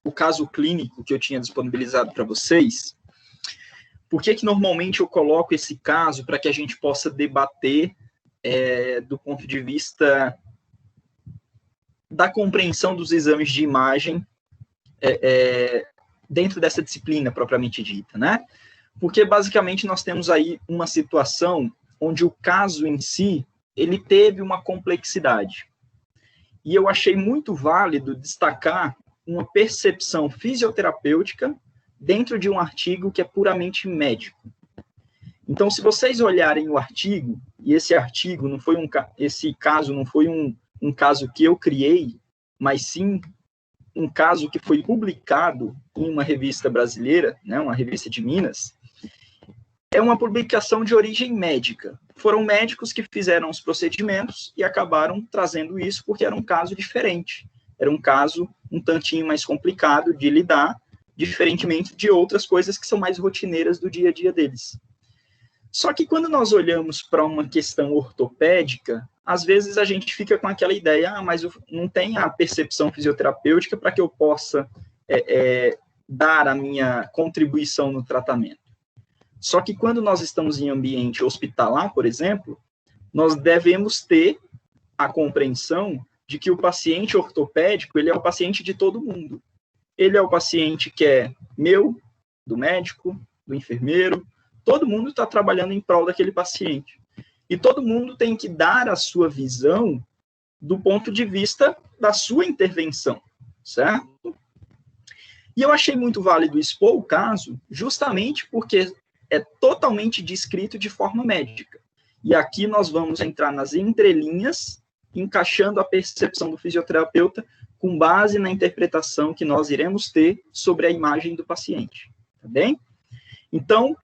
o caso clínico que eu tinha disponibilizado para vocês, por que normalmente eu coloco esse caso para que a gente possa debater do ponto de vista da compreensão dos exames de imagem dentro dessa disciplina propriamente dita, né? Porque, basicamente, nós temos aí uma situação onde o caso em si, ele teve uma complexidade. E eu achei muito válido destacar uma percepção fisioterapêutica dentro de um artigo que é puramente médico. Então, se vocês olharem o artigo, e esse artigo não foi esse caso não foi um caso que eu criei, mas sim um caso que foi publicado em uma revista brasileira, né, uma revista de Minas, é uma publicação de origem médica. Foram médicos que fizeram os procedimentos e acabaram trazendo isso porque era um caso diferente. Era um caso um tantinho mais complicado de lidar, diferentemente de outras coisas que são mais rotineiras do dia a dia deles. Só que quando nós olhamos para uma questão ortopédica, às vezes a gente fica com aquela ideia, mas eu não tenho a percepção fisioterapêutica para que eu possa dar a minha contribuição no tratamento. Só que quando nós estamos em ambiente hospitalar, por exemplo, nós devemos ter a compreensão de que o paciente ortopédico, ele é o paciente de todo mundo. Ele é o paciente que é meu, do médico, do enfermeiro, todo mundo está trabalhando em prol daquele paciente. E todo mundo tem que dar a sua visão do ponto de vista da sua intervenção, certo? E eu achei muito válido expor o caso justamente porque é totalmente descrito de forma médica. E aqui nós vamos entrar nas entrelinhas, encaixando a percepção do fisioterapeuta com base na interpretação que nós iremos ter sobre a imagem do paciente. Tá bem? Então,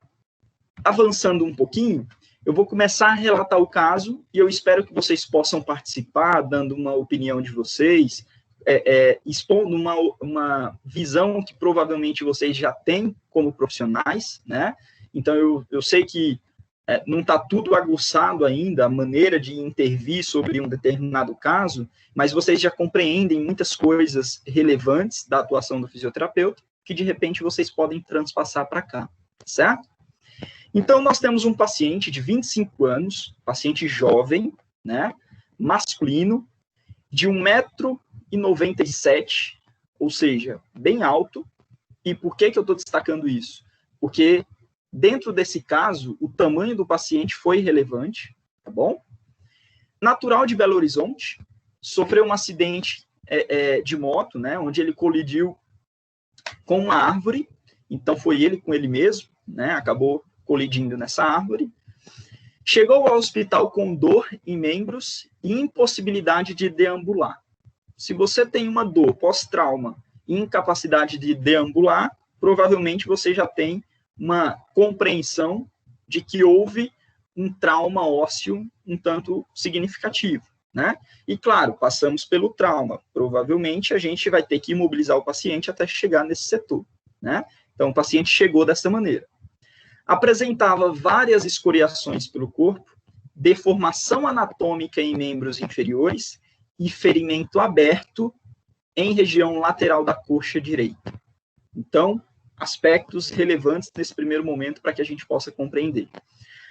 avançando um pouquinho, eu vou começar a relatar o caso e eu espero que vocês possam participar, dando uma opinião de vocês, expondo uma visão que provavelmente vocês já têm como profissionais, né? Então, eu sei que não está tudo aguçado ainda, a maneira de intervir sobre um determinado caso, mas vocês já compreendem muitas coisas relevantes da atuação do fisioterapeuta, que de repente vocês podem transpassar para cá, certo? Então, nós temos um paciente de 25 anos, paciente jovem, né, masculino, de 1,97 m, ou seja, bem alto. E por que eu estou destacando isso? Porque dentro desse caso, o tamanho do paciente foi relevante, tá bom? Natural de Belo Horizonte, sofreu um acidente de moto, né, onde ele colidiu com uma árvore, então foi ele com ele mesmo, né, acabou colidindo nessa árvore. Chegou ao hospital com dor em membros e impossibilidade de deambular. Se você tem uma dor pós-trauma e incapacidade de deambular, provavelmente você já tem uma compreensão de que houve um trauma ósseo um tanto significativo, né? E, claro, passamos pelo trauma. Provavelmente, a gente vai ter que imobilizar o paciente até chegar nesse setor, né? Então, o paciente chegou dessa maneira. Apresentava várias escoriações pelo corpo, deformação anatômica em membros inferiores e ferimento aberto em região lateral da coxa direita. Então, aspectos relevantes nesse primeiro momento para que a gente possa compreender.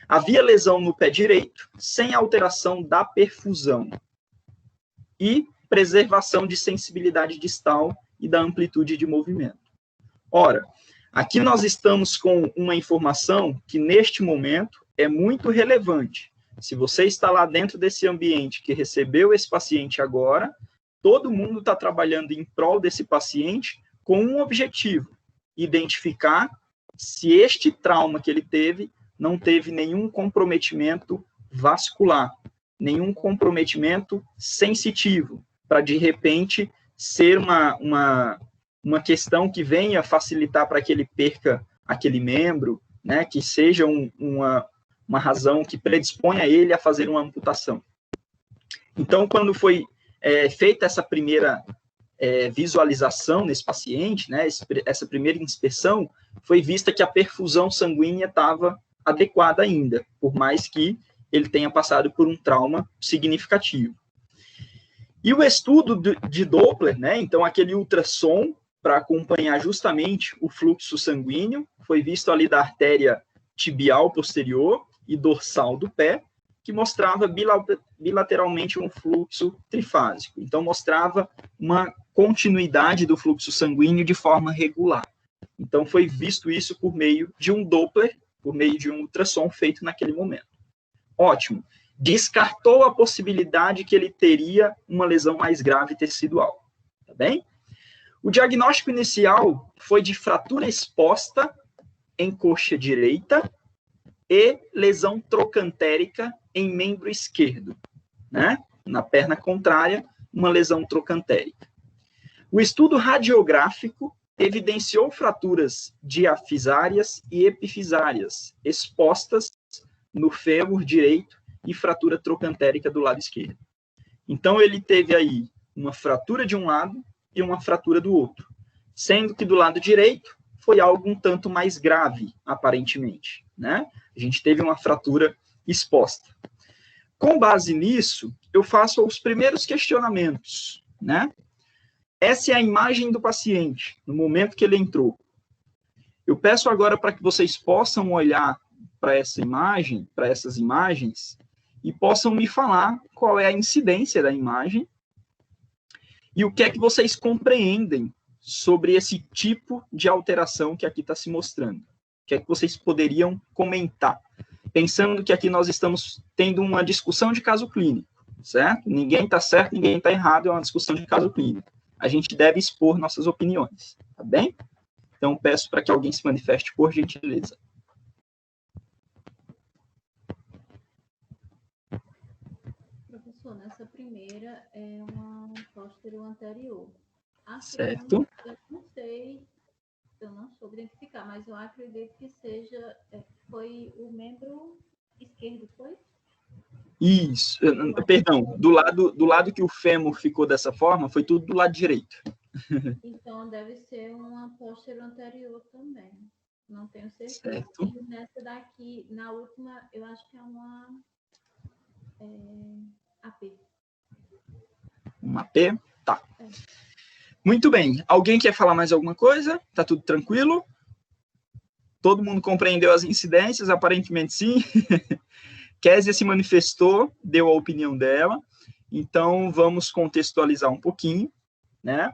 Havia lesão no pé direito, sem alteração da perfusão e preservação de sensibilidade distal e da amplitude de movimento. Ora, aqui nós estamos com uma informação que, neste momento, é muito relevante. Se você está lá dentro desse ambiente que recebeu esse paciente agora, todo mundo está trabalhando em prol desse paciente com um objetivo: identificar se este trauma que ele teve não teve nenhum comprometimento vascular, nenhum comprometimento sensitivo, para, de repente, ser uma questão que venha facilitar para que ele perca aquele membro, né, que seja uma razão que predisponha ele a fazer uma amputação. Então, quando foi feita essa primeira visualização nesse paciente, né, essa primeira inspeção, foi vista que a perfusão sanguínea estava adequada ainda, por mais que ele tenha passado por um trauma significativo. E o estudo de Doppler, né, então aquele ultrassom para acompanhar justamente o fluxo sanguíneo, foi visto ali da artéria tibial posterior e dorsal do pé, que mostrava bilateralmente um fluxo trifásico. Então, mostrava uma continuidade do fluxo sanguíneo de forma regular. Então, foi visto isso por meio de um Doppler, por meio de um ultrassom feito naquele momento. Ótimo. Descartou a possibilidade que ele teria uma lesão mais grave tecidual. Tá bem? O diagnóstico inicial foi de fratura exposta em coxa direita e lesão trocantérica em membro esquerdo, né? Na perna contrária, uma lesão trocantérica. O estudo radiográfico evidenciou fraturas diafisárias e epifisárias expostas no fêmur direito e fratura trocantérica do lado esquerdo. Então, ele teve aí uma fratura de um lado e uma fratura do outro, sendo que do lado direito foi algo um tanto mais grave, aparentemente, né? A gente teve uma fratura exposta. Com base nisso, eu faço os primeiros questionamentos, né? Essa é a imagem do paciente, no momento que ele entrou. Eu peço agora para que vocês possam olhar para essa imagem, para essas imagens, e possam me falar qual é a incidência da imagem e o que é que vocês compreendem sobre esse tipo de alteração que aqui está se mostrando. O que é que vocês poderiam comentar? Pensando que aqui nós estamos tendo uma discussão de caso clínico, certo? Ninguém está certo, ninguém está errado, é uma discussão de caso clínico. A gente deve expor nossas opiniões, tá bem? Então, peço para que alguém se manifeste, por gentileza. Professor, nessa primeira é uma póstero anterior. A Certo. Segunda, eu não sei, eu não soube identificar, mas eu acredito que seja, foi o membro esquerdo, foi? Isso, perdão, do lado que o fêmur ficou dessa forma, foi tudo do lado direito. Então, deve ser uma póstero anterior também. Não tenho certeza. Certo. E nessa daqui, na última, eu acho que é uma AP. Uma AP? Tá. Muito bem. Alguém quer falar mais alguma coisa? Tá tudo tranquilo? Todo mundo compreendeu as incidências? Aparentemente sim. Kézia se manifestou, deu a opinião dela. Então, vamos contextualizar um pouquinho, né?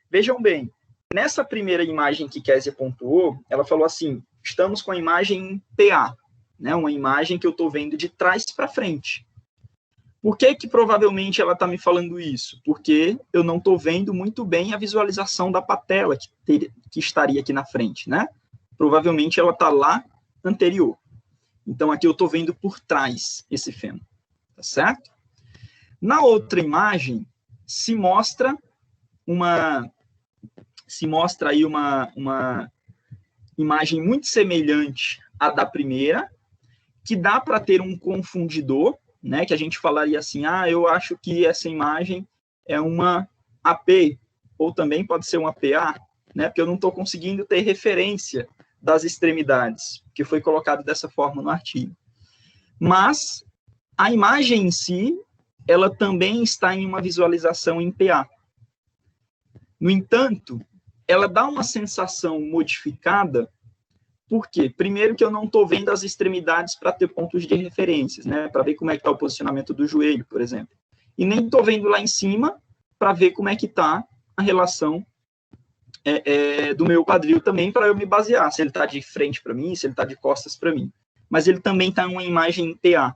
Vejam bem, nessa primeira imagem que Kézia pontuou, ela falou assim, estamos com a imagem PA, né? Uma imagem que eu estou vendo de trás para frente. Por que provavelmente ela está me falando isso? Porque eu não estou vendo muito bem a visualização da patela que estaria aqui na frente, né? Provavelmente ela está lá anterior. Então, aqui eu estou vendo por trás esse fêmur, tá certo? Na outra imagem, se mostra aí uma imagem muito semelhante à da primeira, que dá para ter um confundidor, né, que a gente falaria assim, eu acho que essa imagem é uma AP, ou também pode ser uma PA, né, porque eu não estou conseguindo ter referência das extremidades, que foi colocado dessa forma no artigo. Mas a imagem em si, ela também está em uma visualização em PA. No entanto, ela dá uma sensação modificada. Por quê? Primeiro que eu não estou vendo as extremidades para ter pontos de referências, né? Para ver como é que está o posicionamento do joelho, por exemplo. E nem estou vendo lá em cima para ver como é que está a relação do meu quadril também, para eu me basear, se ele está de frente para mim, se ele está de costas para mim. Mas ele também está em uma imagem em PA.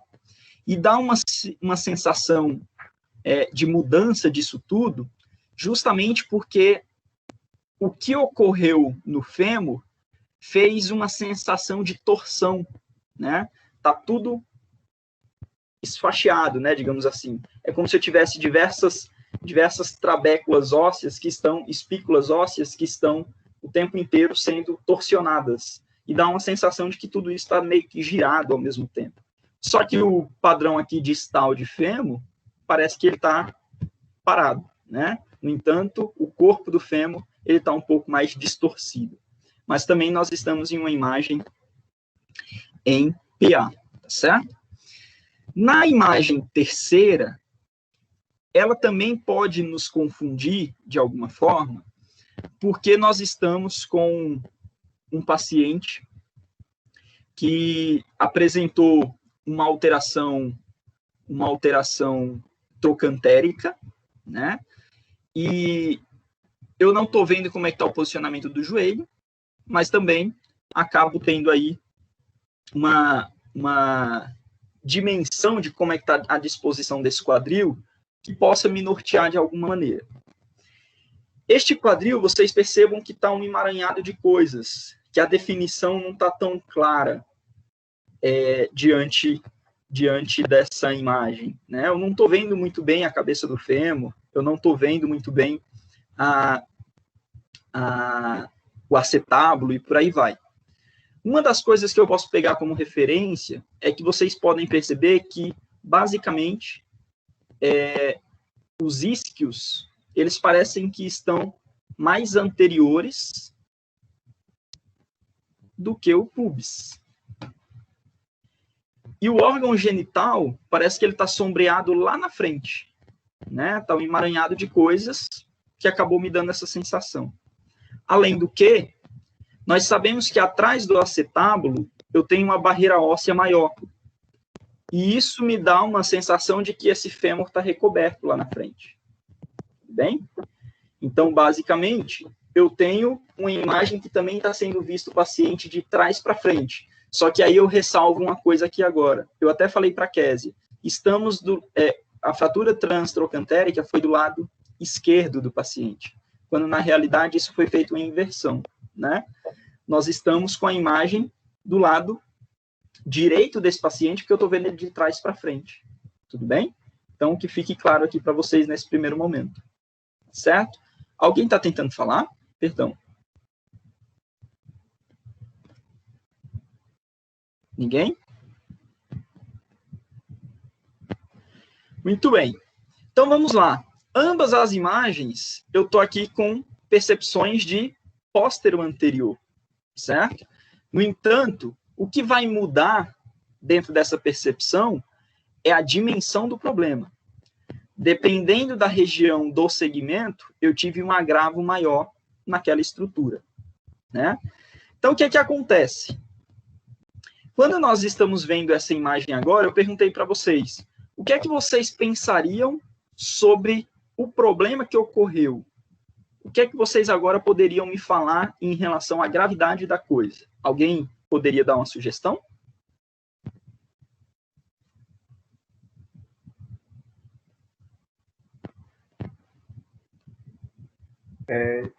E dá uma sensação de mudança disso tudo, justamente porque o que ocorreu no fêmur fez uma sensação de torção, né? Tá tudo esfaixado, né, digamos assim. É como se eu tivesse diversas trabéculas ósseas espículas ósseas que estão o tempo inteiro sendo torcionadas. E dá uma sensação de que tudo isso está meio que girado ao mesmo tempo. Só que o padrão aqui distal de fêmur parece que ele está parado, né? No entanto, o corpo do fêmur ele está um pouco mais distorcido. Mas também nós estamos em uma imagem em PA, tá certo? Na imagem terceira, ela também pode nos confundir de alguma forma, porque nós estamos com um paciente que apresentou uma alteração trocantérica, né? E eu não estou vendo como é que está o posicionamento do joelho, mas também acabo tendo aí uma dimensão de como é que está a disposição desse quadril que possa me nortear de alguma maneira. Este quadril, vocês percebam que está um emaranhado de coisas, que a definição não está tão clara diante dessa imagem, né? Eu não estou vendo muito bem a cabeça do fêmur, eu não estou vendo muito bem o acetábulo e por aí vai. Uma das coisas que eu posso pegar como referência é que vocês podem perceber que, basicamente, os isquios, eles parecem que estão mais anteriores do que o pubis. E o órgão genital, parece que ele está sombreado lá na frente, né? Está um emaranhado de coisas que acabou me dando essa sensação. Além do que, nós sabemos que atrás do acetábulo eu tenho uma barreira óssea maior. E isso me dá uma sensação de que esse fêmur está recoberto lá na frente. Bem? Então, basicamente, eu tenho uma imagem que também está sendo visto o paciente de trás para frente. Só que aí eu ressalvo uma coisa aqui agora. Eu até falei para a Kézia. A fratura transtrocantérica foi do lado esquerdo do paciente, quando na realidade isso foi feito em inversão, né? Nós estamos com a imagem do lado direito desse paciente, porque eu estou vendo ele de trás para frente. Tudo bem? Então, que fique claro aqui para vocês nesse primeiro momento. Certo? Alguém está tentando falar? Perdão. Ninguém? Muito bem. Então, vamos lá. Ambas as imagens, eu estou aqui com percepções de póstero anterior, certo? No entanto, o que vai mudar dentro dessa percepção é a dimensão do problema. Dependendo da região do segmento, eu tive um agravo maior naquela estrutura, né? Então, o que é que acontece? Quando nós estamos vendo essa imagem agora, eu perguntei para vocês, o que é que vocês pensariam sobre o problema que ocorreu? O que é que vocês agora poderiam me falar em relação à gravidade da coisa? Alguém poderia dar uma sugestão?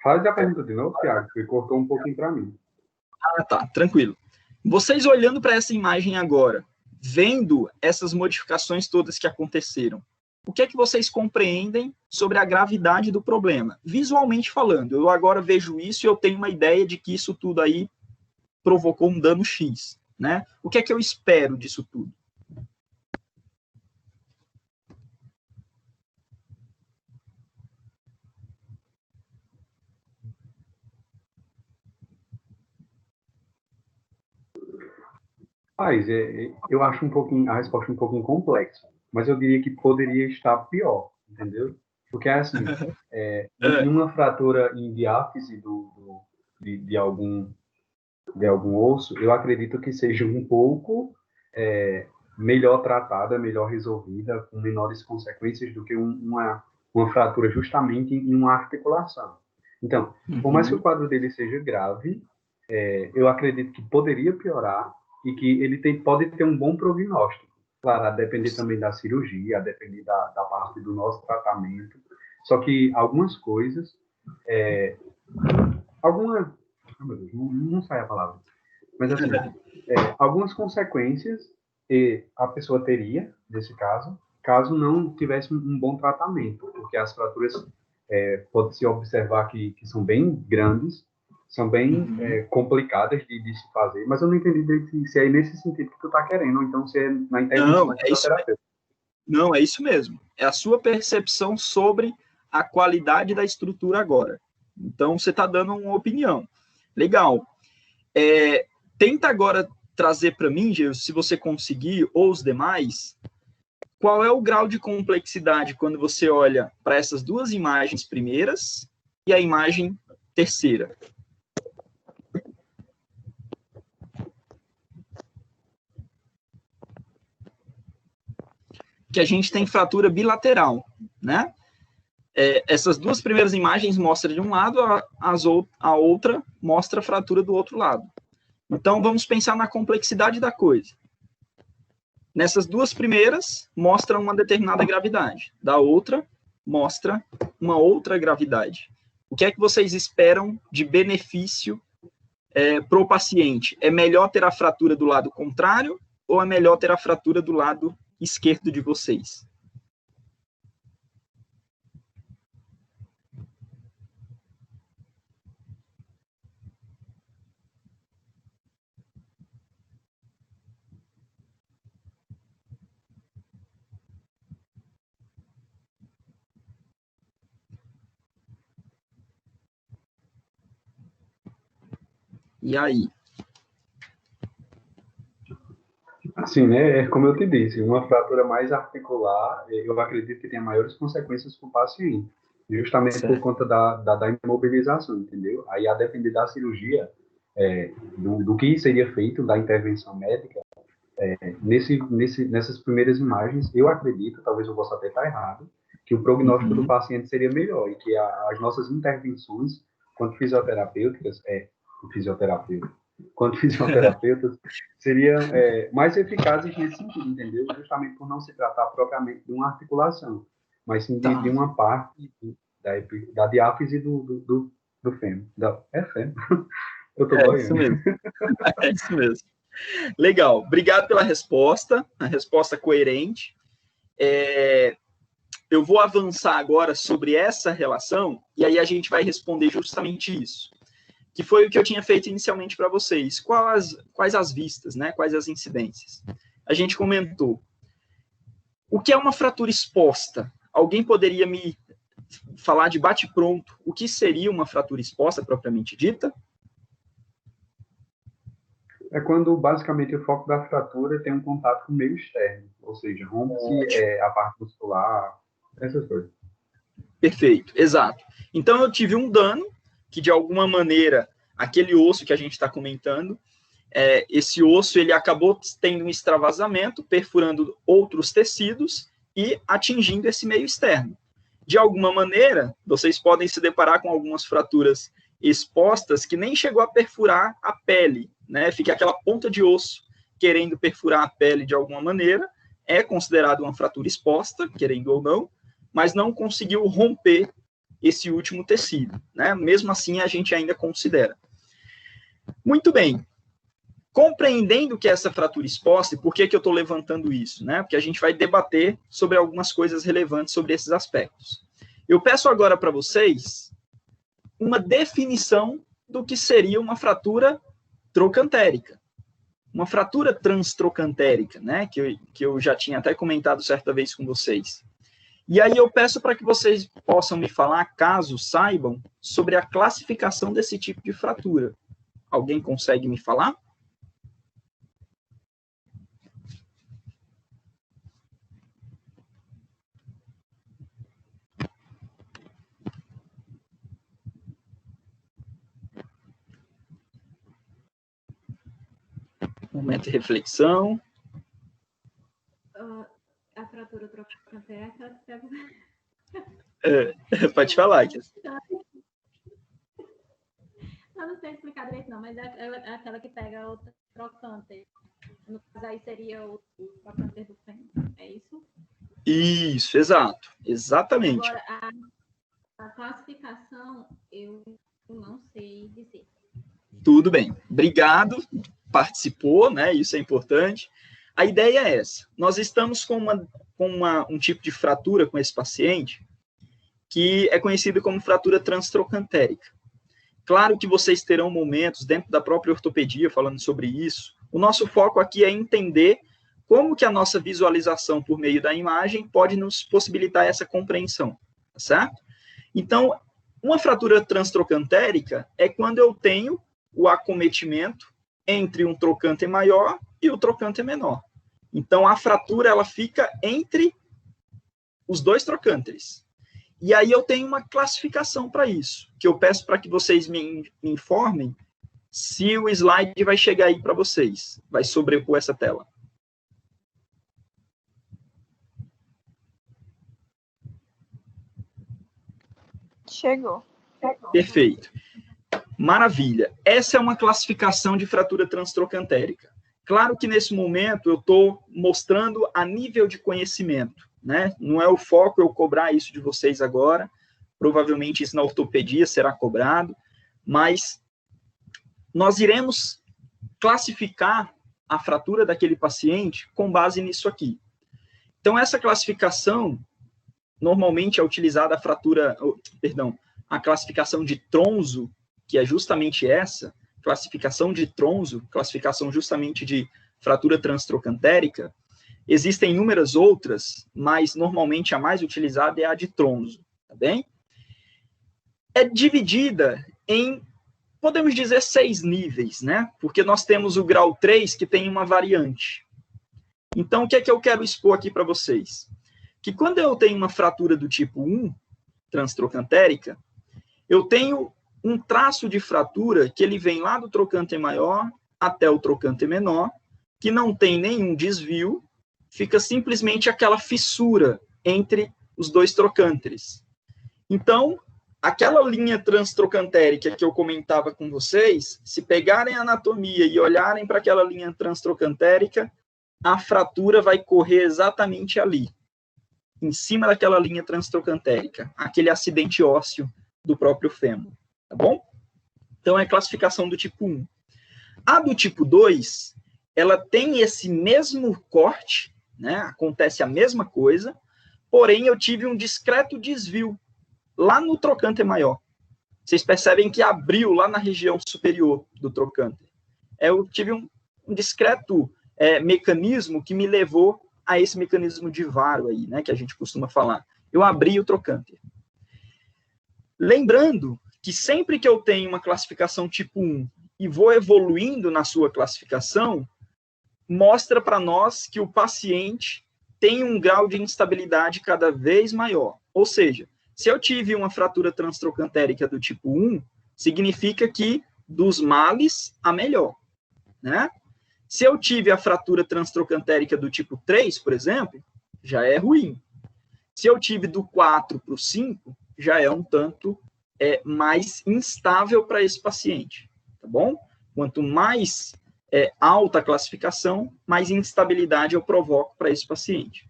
Faz a pergunta de novo, Thiago, que cortou um pouquinho para mim. Ah, tá, tranquilo. Vocês olhando para essa imagem agora, vendo essas modificações todas que aconteceram, o que é que vocês compreendem sobre a gravidade do problema? Visualmente falando, eu agora vejo isso e eu tenho uma ideia de que isso tudo aí provocou um dano X, né? O que é que eu espero disso tudo? Eu acho a resposta um pouquinho complexa, mas eu diria que poderia estar pior, entendeu? Porque, assim, em uma fratura em diáfise de algum osso, eu acredito que seja um pouco melhor tratada, melhor resolvida, com menores consequências do que uma fratura justamente em uma articulação. Então, por mais que o quadro dele seja grave, eu acredito que poderia piorar e que ele pode ter um bom prognóstico. Claro, a depender também da cirurgia, a depender da parte do nosso tratamento. Só que algumas coisas, meu Deus, não sai a palavra. Mas, assim, algumas consequências a pessoa teria, nesse caso não tivesse um bom tratamento, porque as fraturas pode-se observar que são bem grandes, são bem complicadas de se fazer, mas eu não entendi se é nesse sentido que tu está querendo, ou então se é na intervenção da terapeuta. Não, é isso mesmo. É a sua percepção sobre a qualidade da estrutura agora. Então, você está dando uma opinião. Legal. Tenta agora trazer para mim, Gil, se você conseguir, ou os demais, qual é o grau de complexidade quando você olha para essas duas imagens primeiras e a imagem terceira? Que a gente tem fratura bilateral, né? Essas duas primeiras imagens mostram de um lado, a outra mostra a fratura do outro lado. Então, vamos pensar na complexidade da coisa. Nessas duas primeiras, mostra uma determinada gravidade. Da outra, mostra uma outra gravidade. O que é que vocês esperam de benefício para o paciente? É melhor ter a fratura do lado contrário ou é melhor ter a fratura do lado esquerdo de vocês? E aí? Assim, né? Como eu te disse, uma fratura mais articular, eu acredito que tenha maiores consequências para o paciente, justamente Certo. por conta da imobilização, entendeu? Aí, a depender da cirurgia, do que seria feito, da intervenção médica, nessas primeiras imagens, eu acredito, talvez eu possa até estar errado, que o prognóstico do paciente seria melhor e que as nossas intervenções, quanto fisioterapêuticas, quanto fisioterapeutas, seriam mais eficazes nesse sentido, entendeu? Justamente por não se tratar propriamente de uma articulação, mas sim de uma parte da diáfise do fêmur. Fêmur? Eu tô boiando. Isso mesmo. É isso mesmo. Legal. Obrigado pela resposta, a resposta coerente. Eu vou avançar agora sobre essa relação e aí a gente vai responder justamente isso, que foi o que eu tinha feito inicialmente para vocês. Quais as vistas, né? Quais as incidências? A gente comentou. O que é uma fratura exposta? Alguém poderia me falar de bate-pronto o que seria uma fratura exposta propriamente dita? É quando, basicamente, o foco da fratura tem um contato com o meio externo, ou seja, rompe-se a parte muscular, essas coisas. Perfeito, exato. Então, eu tive um dano que, de alguma maneira, aquele osso que a gente está comentando, esse osso ele acabou tendo um extravasamento, perfurando outros tecidos e atingindo esse meio externo. De alguma maneira, vocês podem se deparar com algumas fraturas expostas que nem chegou a perfurar a pele, né? Fica aquela ponta de osso querendo perfurar a pele de alguma maneira, é considerado uma fratura exposta, querendo ou não, mas não conseguiu romper esse último tecido, né? Mesmo assim, a gente ainda considera. Muito bem. Compreendendo que essa fratura exposta, e por que eu estou levantando isso, né? Porque a gente vai debater sobre algumas coisas relevantes sobre esses aspectos. Eu peço agora para vocês uma definição do que seria uma fratura trocantérica. Uma fratura transtrocantérica, né? Que eu já tinha até comentado certa vez com vocês. E aí eu peço para que vocês possam me falar, caso saibam, sobre a classificação desse tipo de fratura. Alguém consegue me falar? Momento de reflexão. A fratura trocantérica pega... Pode falar, Kiss. Eu não sei explicar direito, não, mas é aquela que pega o trocante. No caso, aí seria o trocante do fêmur. É isso? Isso, exato. Exatamente. Agora, a classificação, eu não sei dizer. Tudo bem. Obrigado. Participou, né? Isso é importante. A ideia é essa. Nós estamos com um tipo de fratura com esse paciente que é conhecido como fratura transtrocantérica. Claro que vocês terão momentos dentro da própria ortopedia falando sobre isso. O nosso foco aqui é entender como que a nossa visualização por meio da imagem pode nos possibilitar essa compreensão, tá certo? Então, uma fratura transtrocantérica é quando eu tenho o acometimento entre um trocante maior e o trocante menor. Então, a fratura ela fica entre os dois trocânteres. E aí eu tenho uma classificação para isso, que eu peço para que vocês me informem se o slide vai chegar aí para vocês, vai sobrepor essa tela. Chegou. Perfeito. Maravilha. Essa é uma classificação de fratura transtrocantérica. Claro que nesse momento eu estou mostrando a nível de conhecimento, né? Não é o foco eu cobrar isso de vocês agora. Provavelmente isso na ortopedia será cobrado, mas nós iremos classificar a fratura daquele paciente com base nisso aqui. Então, essa classificação normalmente é utilizada a classificação de Tronzo, que é justamente essa, classificação de Tronzo, classificação justamente de fratura transtrocantérica. Existem inúmeras outras, mas normalmente a mais utilizada é a de Tronzo, tá bem? É dividida em, podemos dizer, 6 níveis, né? Porque nós temos o grau 3, que tem uma variante. Então, o que é que eu quero expor aqui para vocês? Que quando eu tenho uma fratura do tipo 1, transtrocantérica, eu tenho um traço de fratura que ele vem lá do trocânter maior até o trocânter menor, que não tem nenhum desvio, fica simplesmente aquela fissura entre os dois trocânteres. Então, aquela linha transtrocantérica que eu comentava com vocês, se pegarem a anatomia e olharem para aquela linha transtrocantérica, a fratura vai correr exatamente ali, em cima daquela linha transtrocantérica, aquele acidente ósseo do próprio fêmur, tá bom? Então, é a classificação do tipo 1. A do tipo 2, ela tem esse mesmo corte, né? Acontece a mesma coisa, porém, eu tive um discreto desvio lá no trocânter maior. Vocês percebem que abriu lá na região superior do trocânter. Eu tive um discreto mecanismo que me levou a esse mecanismo de varo aí, né, que a gente costuma falar. Eu abri o trocânter. Lembrando que sempre que eu tenho uma classificação tipo 1 e vou evoluindo na sua classificação, mostra para nós que o paciente tem um grau de instabilidade cada vez maior. Ou seja, se eu tive uma fratura transtrocantérica do tipo 1, significa que dos males a melhor, né? Se eu tive a fratura transtrocantérica do tipo 3, por exemplo, já é ruim. Se eu tive do 4 para o 5, já é um tanto mais instável para esse paciente, tá bom? Quanto mais alta a classificação, mais instabilidade eu provoco para esse paciente.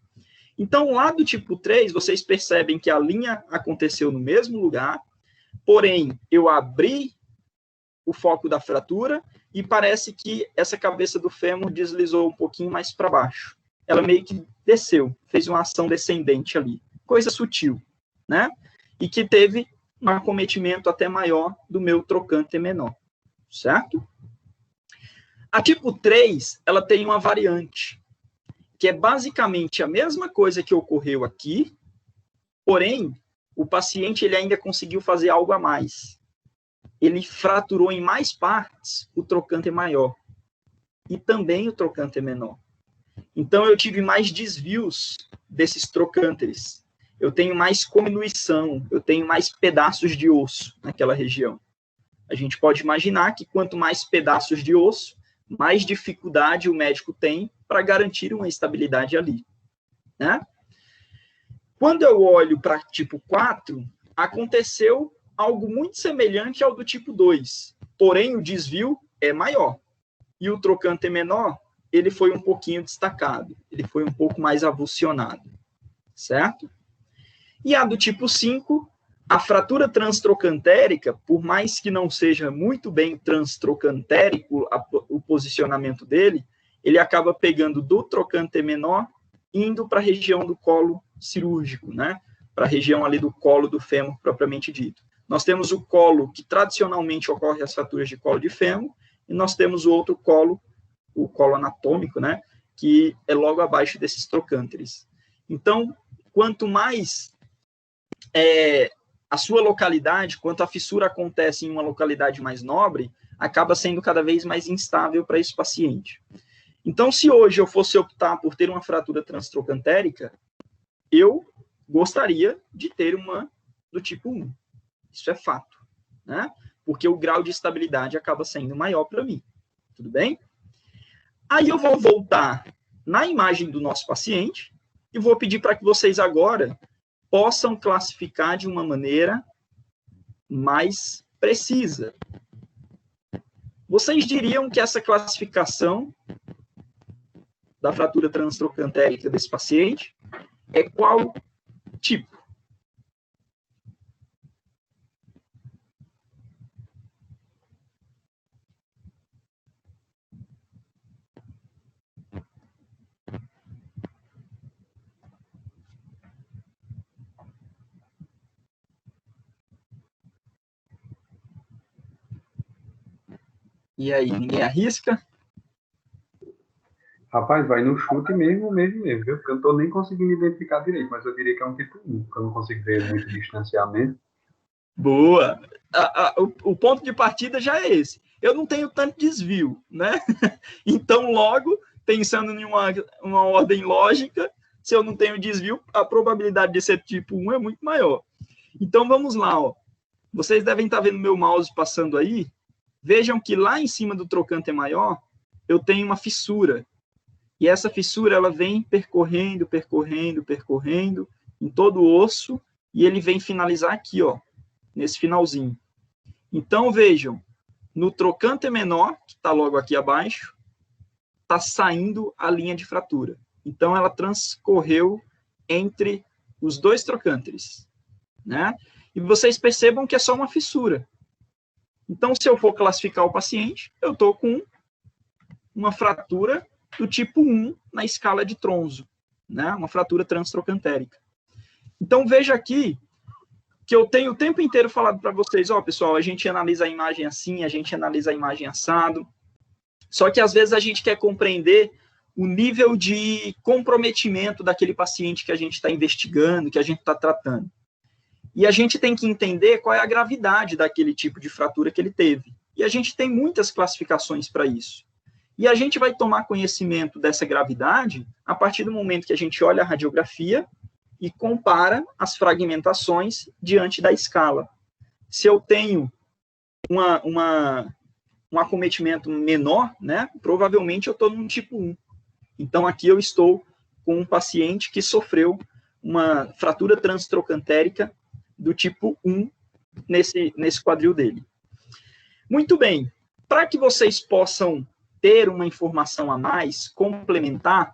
Então, lá do tipo 3, vocês percebem que a linha aconteceu no mesmo lugar, porém, eu abri o foco da fratura e parece que essa cabeça do fêmur deslizou um pouquinho mais para baixo. Ela meio que desceu, fez uma ação descendente ali. Coisa sutil, né? E que teve um acometimento até maior do meu trocânter menor, certo? A tipo 3, ela tem uma variante, que é basicamente a mesma coisa que ocorreu aqui, porém, o paciente ele ainda conseguiu fazer algo a mais. Ele fraturou em mais partes o trocânter maior e também o trocânter menor. Então, eu tive mais desvios desses trocânteres. Eu tenho mais cominuição, eu tenho mais pedaços de osso naquela região. A gente pode imaginar que quanto mais pedaços de osso, mais dificuldade o médico tem para garantir uma estabilidade ali, né? Quando eu olho para tipo 4, aconteceu algo muito semelhante ao do tipo 2, porém o desvio é maior. E o trocânter menor, ele foi um pouquinho destacado, ele foi um pouco mais avulsionado, certo? E a do tipo 5, a fratura transtrocantérica, por mais que não seja muito bem transtrocantérico o posicionamento dele, ele acaba pegando do trocânter menor, indo para a região do colo cirúrgico, né? Para a região ali do colo do fêmur propriamente dito. Nós temos o colo que tradicionalmente ocorre as fraturas de colo de fêmur, e nós temos o outro colo, o colo anatômico, né? Que é logo abaixo desses trocânteres. Então, quanto mais a sua localidade, quanto a fissura acontece em uma localidade mais nobre, acaba sendo cada vez mais instável para esse paciente. Então, se hoje eu fosse optar por ter uma fratura transtrocantérica, eu gostaria de ter uma do tipo 1. Isso é fato, né? Porque o grau de estabilidade acaba sendo maior para mim. Tudo bem? Aí eu vou voltar na imagem do nosso paciente e vou pedir para que vocês agora possam classificar de uma maneira mais precisa. Vocês diriam que essa classificação da fratura transtrocantérica desse paciente é qual tipo? E aí, ninguém arrisca? Rapaz, vai no chute mesmo, viu? Porque eu não tô nem conseguindo identificar direito, mas eu diria que é um tipo 1, porque eu não consigo ver muito distanciamento. Boa! O ponto de partida já é esse. Eu não tenho tanto desvio, né? Então, logo, pensando em uma ordem lógica, se eu não tenho desvio, a probabilidade de ser tipo 1 é muito maior. Então, vamos lá, ó. Vocês devem estar vendo meu mouse passando aí. Vejam que lá em cima do trocante maior, eu tenho uma fissura. E essa fissura, ela vem percorrendo em todo o osso, e ele vem finalizar aqui, ó, nesse finalzinho. Então, vejam, no trocante menor, que está logo aqui abaixo, está saindo a linha de fratura. Então, ela transcorreu entre os dois trocânteres, né? E vocês percebam que é só uma fissura. Então, se eu for classificar o paciente, eu estou com uma fratura do tipo 1 na escala de Tronzo, né? Uma fratura transtrocantérica. Então, veja aqui que eu tenho o tempo inteiro falado para vocês, ó, pessoal, a gente analisa a imagem assim, a gente analisa a imagem assado, só que às vezes a gente quer compreender o nível de comprometimento daquele paciente que a gente está investigando, que a gente está tratando. E a gente tem que entender qual é a gravidade daquele tipo de fratura que ele teve. E a gente tem muitas classificações para isso. E a gente vai tomar conhecimento dessa gravidade a partir do momento que a gente olha a radiografia e compara as fragmentações diante da escala. Se eu tenho um acometimento menor, né, provavelmente eu estou num tipo 1. Então, aqui eu estou com um paciente que sofreu uma fratura transtrocantérica do tipo 1 nesse quadril dele. Muito bem. Para que vocês possam ter uma informação a mais, complementar,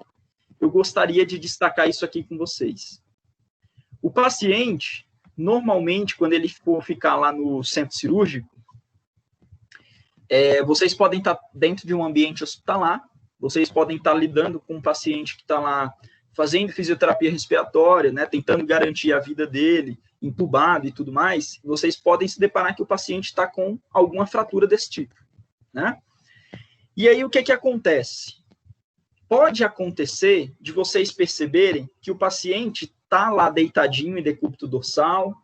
eu gostaria de destacar isso aqui com vocês. O paciente, normalmente, quando ele for ficar lá no centro cirúrgico, vocês podem estar dentro de um ambiente hospitalar, vocês podem estar lidando com um paciente que está lá fazendo fisioterapia respiratória, né, tentando garantir a vida dele, entubado e tudo mais, vocês podem se deparar que o paciente está com alguma fratura desse tipo, né? E aí, o que acontece? Pode acontecer de vocês perceberem que o paciente está lá deitadinho em decúbito dorsal,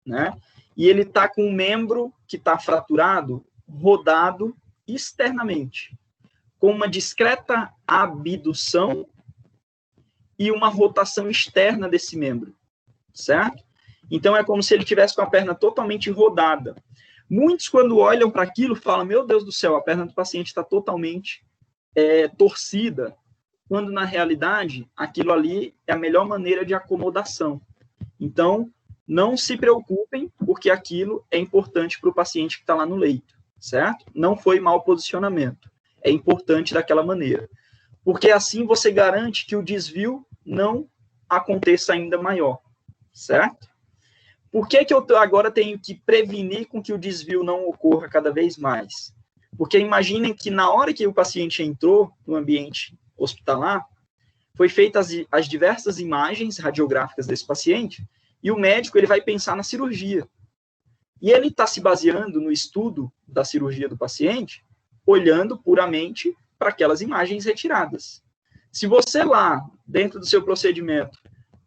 né? E ele está com um membro que está fraturado, rodado externamente, com uma discreta abdução e uma rotação externa desse membro, certo? Então, é como se ele tivesse com a perna totalmente rodada. Muitos, quando olham para aquilo, falam, meu Deus do céu, a perna do paciente está totalmente torcida, quando, na realidade, aquilo ali é a melhor maneira de acomodação. Então, não se preocupem, porque aquilo é importante para o paciente que está lá no leito, certo? Não foi mau posicionamento. É importante daquela maneira. Porque assim você garante que o desvio não aconteça ainda maior, certo? Por que eu agora tenho que prevenir com que o desvio não ocorra cada vez mais? Porque imaginem que na hora que o paciente entrou no ambiente hospitalar, foi feitas as diversas imagens radiográficas desse paciente, e o médico ele vai pensar na cirurgia. E ele está se baseando no estudo da cirurgia do paciente, olhando puramente para aquelas imagens retiradas. Se você lá, dentro do seu procedimento,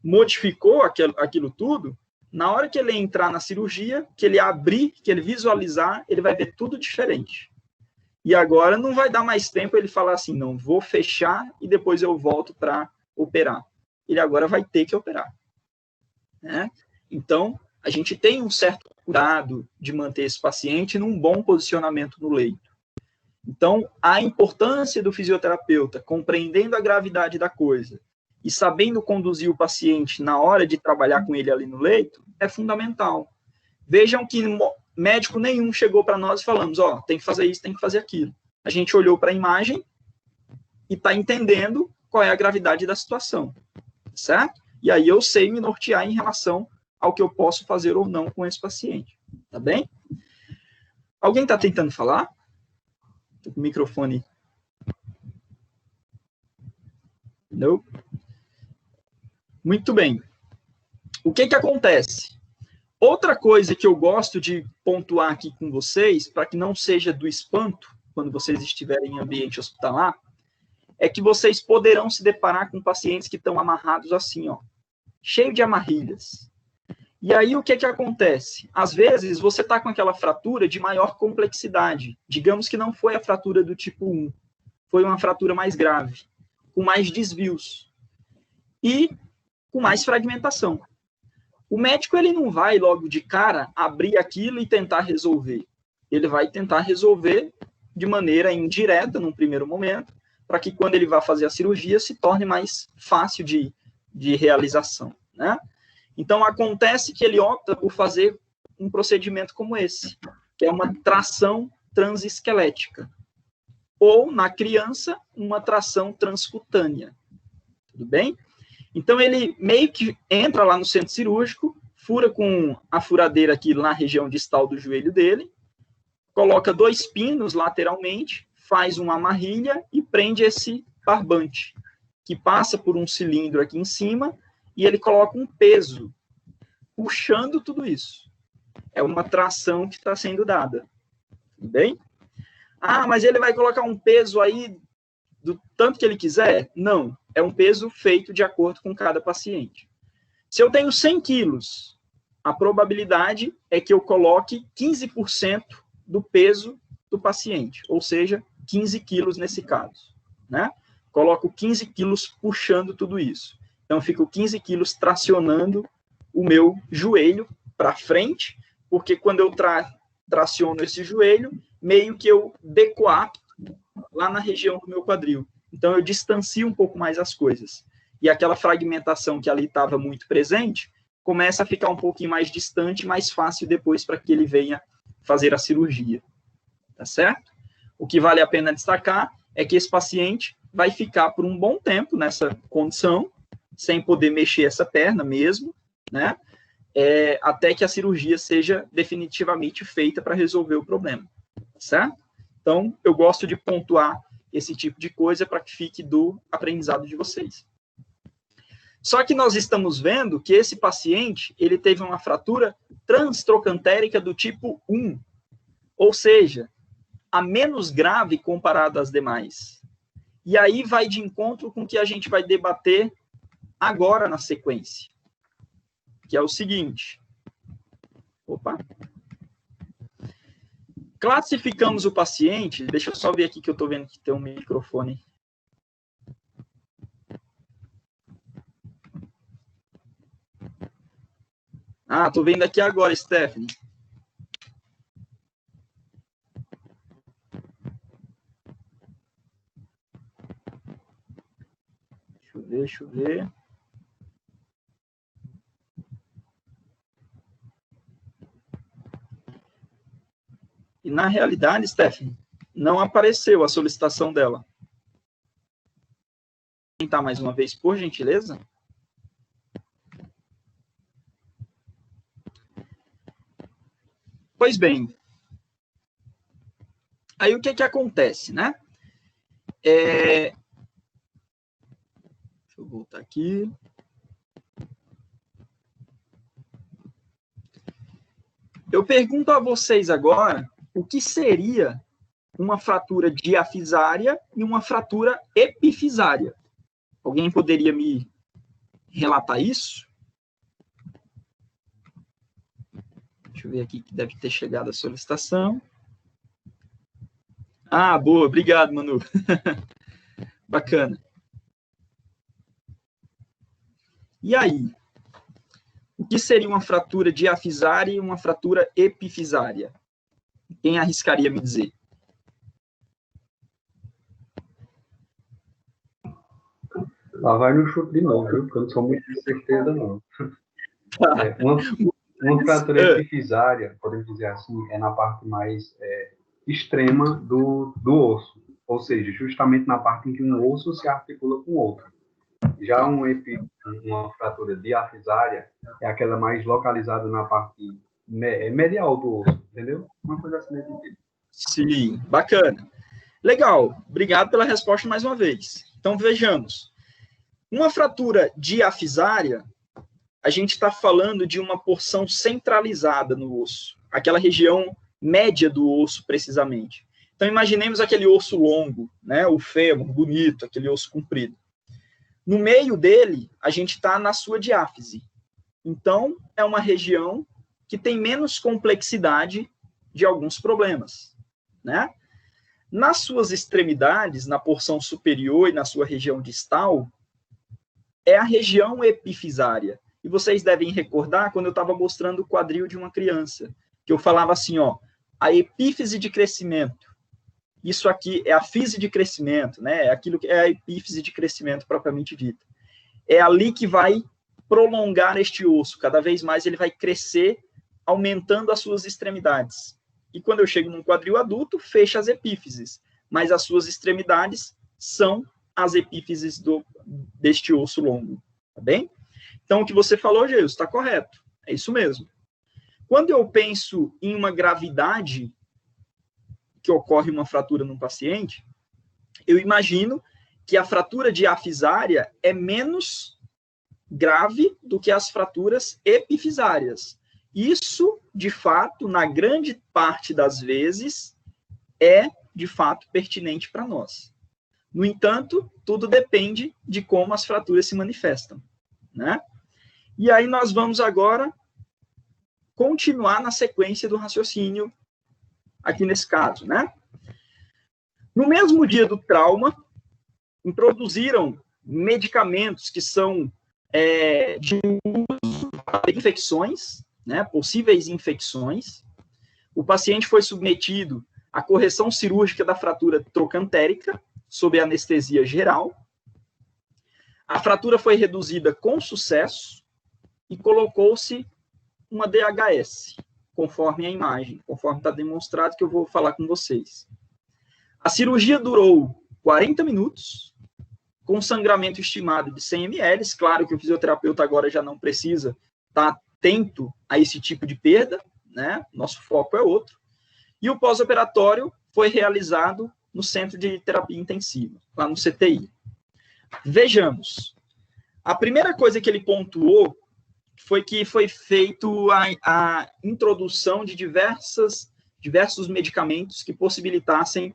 modificou aquilo tudo, na hora que ele entrar na cirurgia, que ele abrir, que ele visualizar, ele vai ver tudo diferente. E agora não vai dar mais tempo ele falar assim, não, vou fechar e depois eu volto para operar. Ele agora vai ter que operar. Né? Então, a gente tem um certo cuidado de manter esse paciente num bom posicionamento no leito. Então, a importância do fisioterapeuta, compreendendo a gravidade da coisa e sabendo conduzir o paciente na hora de trabalhar com ele ali no leito, é fundamental. Vejam que médico nenhum chegou para nós e falamos, ó, tem que fazer isso, tem que fazer aquilo. A gente olhou para a imagem e está entendendo qual é a gravidade da situação, certo? E aí eu sei me nortear em relação ao que eu posso fazer ou não com esse paciente, tá bem? Alguém está tentando falar? Tô com o microfone. Não? Muito bem. O que acontece? Outra coisa que eu gosto de pontuar aqui com vocês, para que não seja do espanto, quando vocês estiverem em ambiente hospitalar, é que vocês poderão se deparar com pacientes que estão amarrados assim, ó, cheio de amarrilhas. E aí o que acontece? Às vezes você está com aquela fratura de maior complexidade. Digamos que não foi a fratura do tipo 1, foi uma fratura mais grave, com mais desvios e com mais fragmentação. O médico ele não vai logo de cara abrir aquilo e tentar resolver. Ele vai tentar resolver de maneira indireta, num primeiro momento, para que quando ele vá fazer a cirurgia se torne mais fácil de realização, né? Então, acontece que ele opta por fazer um procedimento como esse, que é uma tração transesquelética. Ou, na criança, uma tração transcutânea. Tudo bem? Então, ele meio que entra lá no centro cirúrgico, fura com a furadeira aqui na região distal do joelho dele, coloca 2 pinos lateralmente, faz uma amarrilha e prende esse barbante, que passa por um cilindro aqui em cima, e ele coloca um peso, puxando tudo isso. É uma tração que está sendo dada. Tudo bem? Ah, mas ele vai colocar um peso aí do tanto que ele quiser? Não. É um peso feito de acordo com cada paciente. Se eu tenho 100 quilos, a probabilidade é que eu coloque 15% do peso do paciente, ou seja, 15 quilos nesse caso, né? Coloco 15 quilos puxando tudo isso. Então, fico 15 quilos tracionando o meu joelho para frente, porque quando eu traciono esse joelho, meio que eu decoapto lá na região do meu quadril. Então, eu distancio um pouco mais as coisas. E aquela fragmentação que ali estava muito presente, começa a ficar um pouquinho mais distante, mais fácil depois para que ele venha fazer a cirurgia. Tá certo? O que vale a pena destacar é que esse paciente vai ficar por um bom tempo nessa condição, sem poder mexer essa perna mesmo, né? Até que a cirurgia seja definitivamente feita para resolver o problema, certo? Então, eu gosto de pontuar esse tipo de coisa para que fique do aprendizado de vocês. Só que nós estamos vendo que esse paciente, ele teve uma fratura transtrocantérica do tipo 1, ou seja, a menos grave comparado às demais. E aí vai de encontro com o que a gente vai debater agora na sequência, que é o seguinte. Opa. Classificamos o paciente, deixa eu só ver aqui que eu estou vendo que tem um microfone. Ah, estou vendo aqui agora, Stephanie. Deixa eu ver. E, na realidade, Stephanie, não apareceu a solicitação dela. Vou tentar mais uma vez, por gentileza. Pois bem. Aí, o que acontece, né? Deixa eu voltar aqui. Eu pergunto a vocês agora o que seria uma fratura diafisária e uma fratura epifisária. Alguém poderia me relatar isso? Deixa eu ver aqui que deve ter chegado a solicitação. Ah, boa, obrigado, Manu. Bacana. E aí? O que seria uma fratura diafisária e uma fratura epifisária? Quem arriscaria me dizer? Lá vai no chute de novo, viu? Porque eu não sou muito de certeza, não. Uma fratura epifisária, podemos dizer assim, é na parte mais extrema do osso. Ou seja, justamente na parte em que um osso se articula com o outro. Já uma fratura diafisária é aquela mais localizada na parte medial do osso, entendeu? Uma coisa assim nesse tipo. Sim, bacana. Legal, obrigado pela resposta mais uma vez. Então, vejamos. Uma fratura diafisária, a gente está falando de uma porção centralizada no osso, aquela região média do osso, precisamente. Então, imaginemos aquele osso longo, né, o fêmur, bonito, aquele osso comprido. No meio dele, a gente está na sua diáfise. Então, é uma região que tem menos complexidade de alguns problemas, né? Nas suas extremidades, na porção superior e na sua região distal, é a região epifisária. E vocês devem recordar quando eu estava mostrando o quadril de uma criança, que eu falava assim, ó, a epífise de crescimento. Isso aqui é a fise de crescimento, né? É aquilo que é a epífise de crescimento propriamente dita. É ali que vai prolongar este osso. Cada vez mais ele vai crescer, aumentando as suas extremidades. E quando eu chego num quadril adulto, fecha as epífises. Mas as suas extremidades são as epífises deste osso longo. Tá bem? Então, o que você falou, Geus, está correto. É isso mesmo. Quando eu penso em uma gravidade que ocorre uma fratura num paciente, eu imagino que a fratura diafisária é menos grave do que as fraturas epifisárias. Isso, de fato, na grande parte das vezes, é, de fato, pertinente para nós. No entanto, tudo depende de como as fraturas se manifestam, né? E aí nós vamos agora continuar na sequência do raciocínio aqui nesse caso, né? No mesmo dia do trauma, introduziram medicamentos que são de uso para infecções, né, possíveis infecções. O paciente foi submetido à correção cirúrgica da fratura trocantérica, sob anestesia geral. A fratura foi reduzida com sucesso e colocou-se uma DHS, conforme a imagem, conforme está demonstrado que eu vou falar com vocês. A cirurgia durou 40 minutos, com sangramento estimado de 100 ml. Claro que o fisioterapeuta agora já não precisa estar atento a esse tipo de perda, né? Nosso foco é outro. E o pós-operatório foi realizado no Centro de Terapia Intensiva, lá no CTI. Vejamos. A primeira coisa que ele pontuou foi que foi feito a introdução de diversos medicamentos que possibilitassem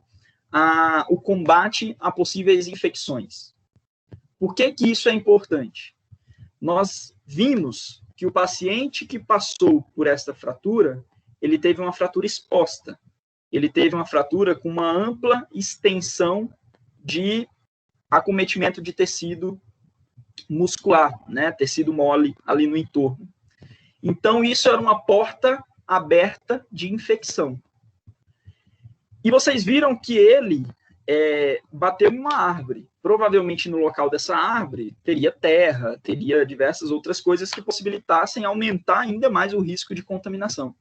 o combate a possíveis infecções. Por que que isso é importante? Nós vimos que o paciente que passou por esta fratura, ele teve uma fratura exposta. Ele teve uma fratura com uma ampla extensão de acometimento de tecido muscular, né? Tecido mole ali no entorno. Então, isso era uma porta aberta de infecção. E vocês viram que ele bateu em uma árvore. Provavelmente no local dessa árvore teria terra, teria diversas outras coisas que possibilitassem aumentar ainda mais o risco de contaminação.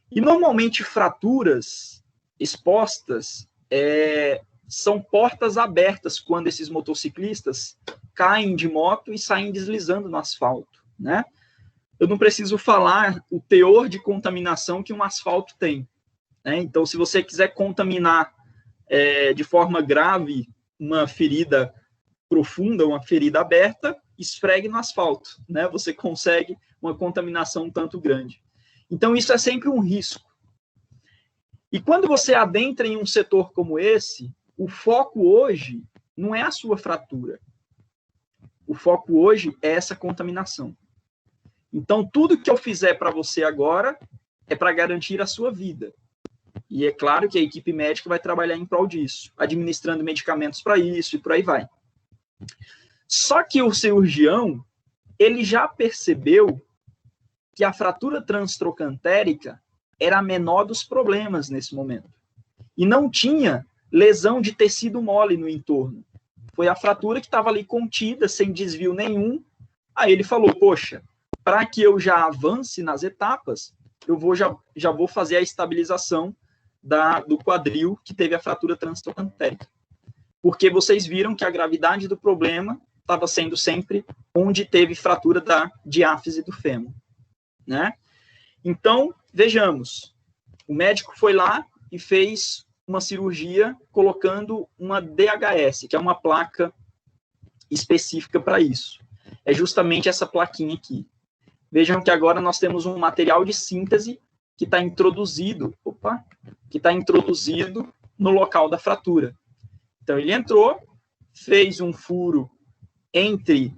E normalmente fraturas expostas são portas abertas quando esses motociclistas caem de moto e saem deslizando no asfalto, né? Eu não preciso falar o teor de contaminação que um asfalto tem, né? Então, se você quiser contaminar de forma grave uma ferida profunda, uma ferida aberta, esfregue no asfalto, né? Você consegue uma contaminação um tanto grande. Então, isso é sempre um risco. E quando você adentra em um setor como esse, o foco hoje não é a sua fratura. O foco hoje é essa contaminação. Então, tudo que eu fizer para você agora é para garantir a sua vida. E é claro que a equipe médica vai trabalhar em prol disso, administrando medicamentos para isso e por aí vai. Só que o cirurgião, ele já percebeu que a fratura transtrocantérica era a menor dos problemas nesse momento. E não tinha lesão de tecido mole no entorno. Foi a fratura que estava ali contida, sem desvio nenhum. Aí ele falou, poxa, para que eu já avance nas etapas, eu já vou fazer a estabilização do quadril que teve a fratura transtrocantérica. Porque vocês viram que a gravidade do problema estava sendo sempre onde teve fratura da diáfise do fêmur, né? Então, vejamos, o médico foi lá e fez uma cirurgia colocando uma DHS, que é uma placa específica para isso. É justamente essa plaquinha aqui. Vejam que agora nós temos um material de síntese que está introduzido no local da fratura. Então, ele entrou, fez um furo entre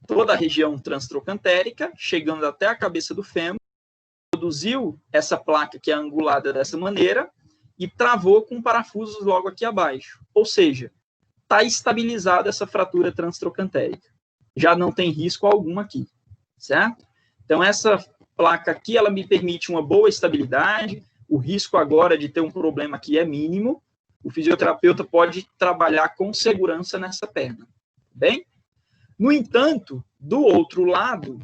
toda a região transtrocantérica, chegando até a cabeça do fêmur, produziu essa placa que é angulada dessa maneira e travou com parafusos logo aqui abaixo. Ou seja, está estabilizada essa fratura transtrocantérica. Já não tem risco algum aqui, certo? Então, essa placa aqui, ela me permite uma boa estabilidade, o risco agora de ter um problema aqui é mínimo, o fisioterapeuta pode trabalhar com segurança nessa perna, bem? No entanto, do outro lado,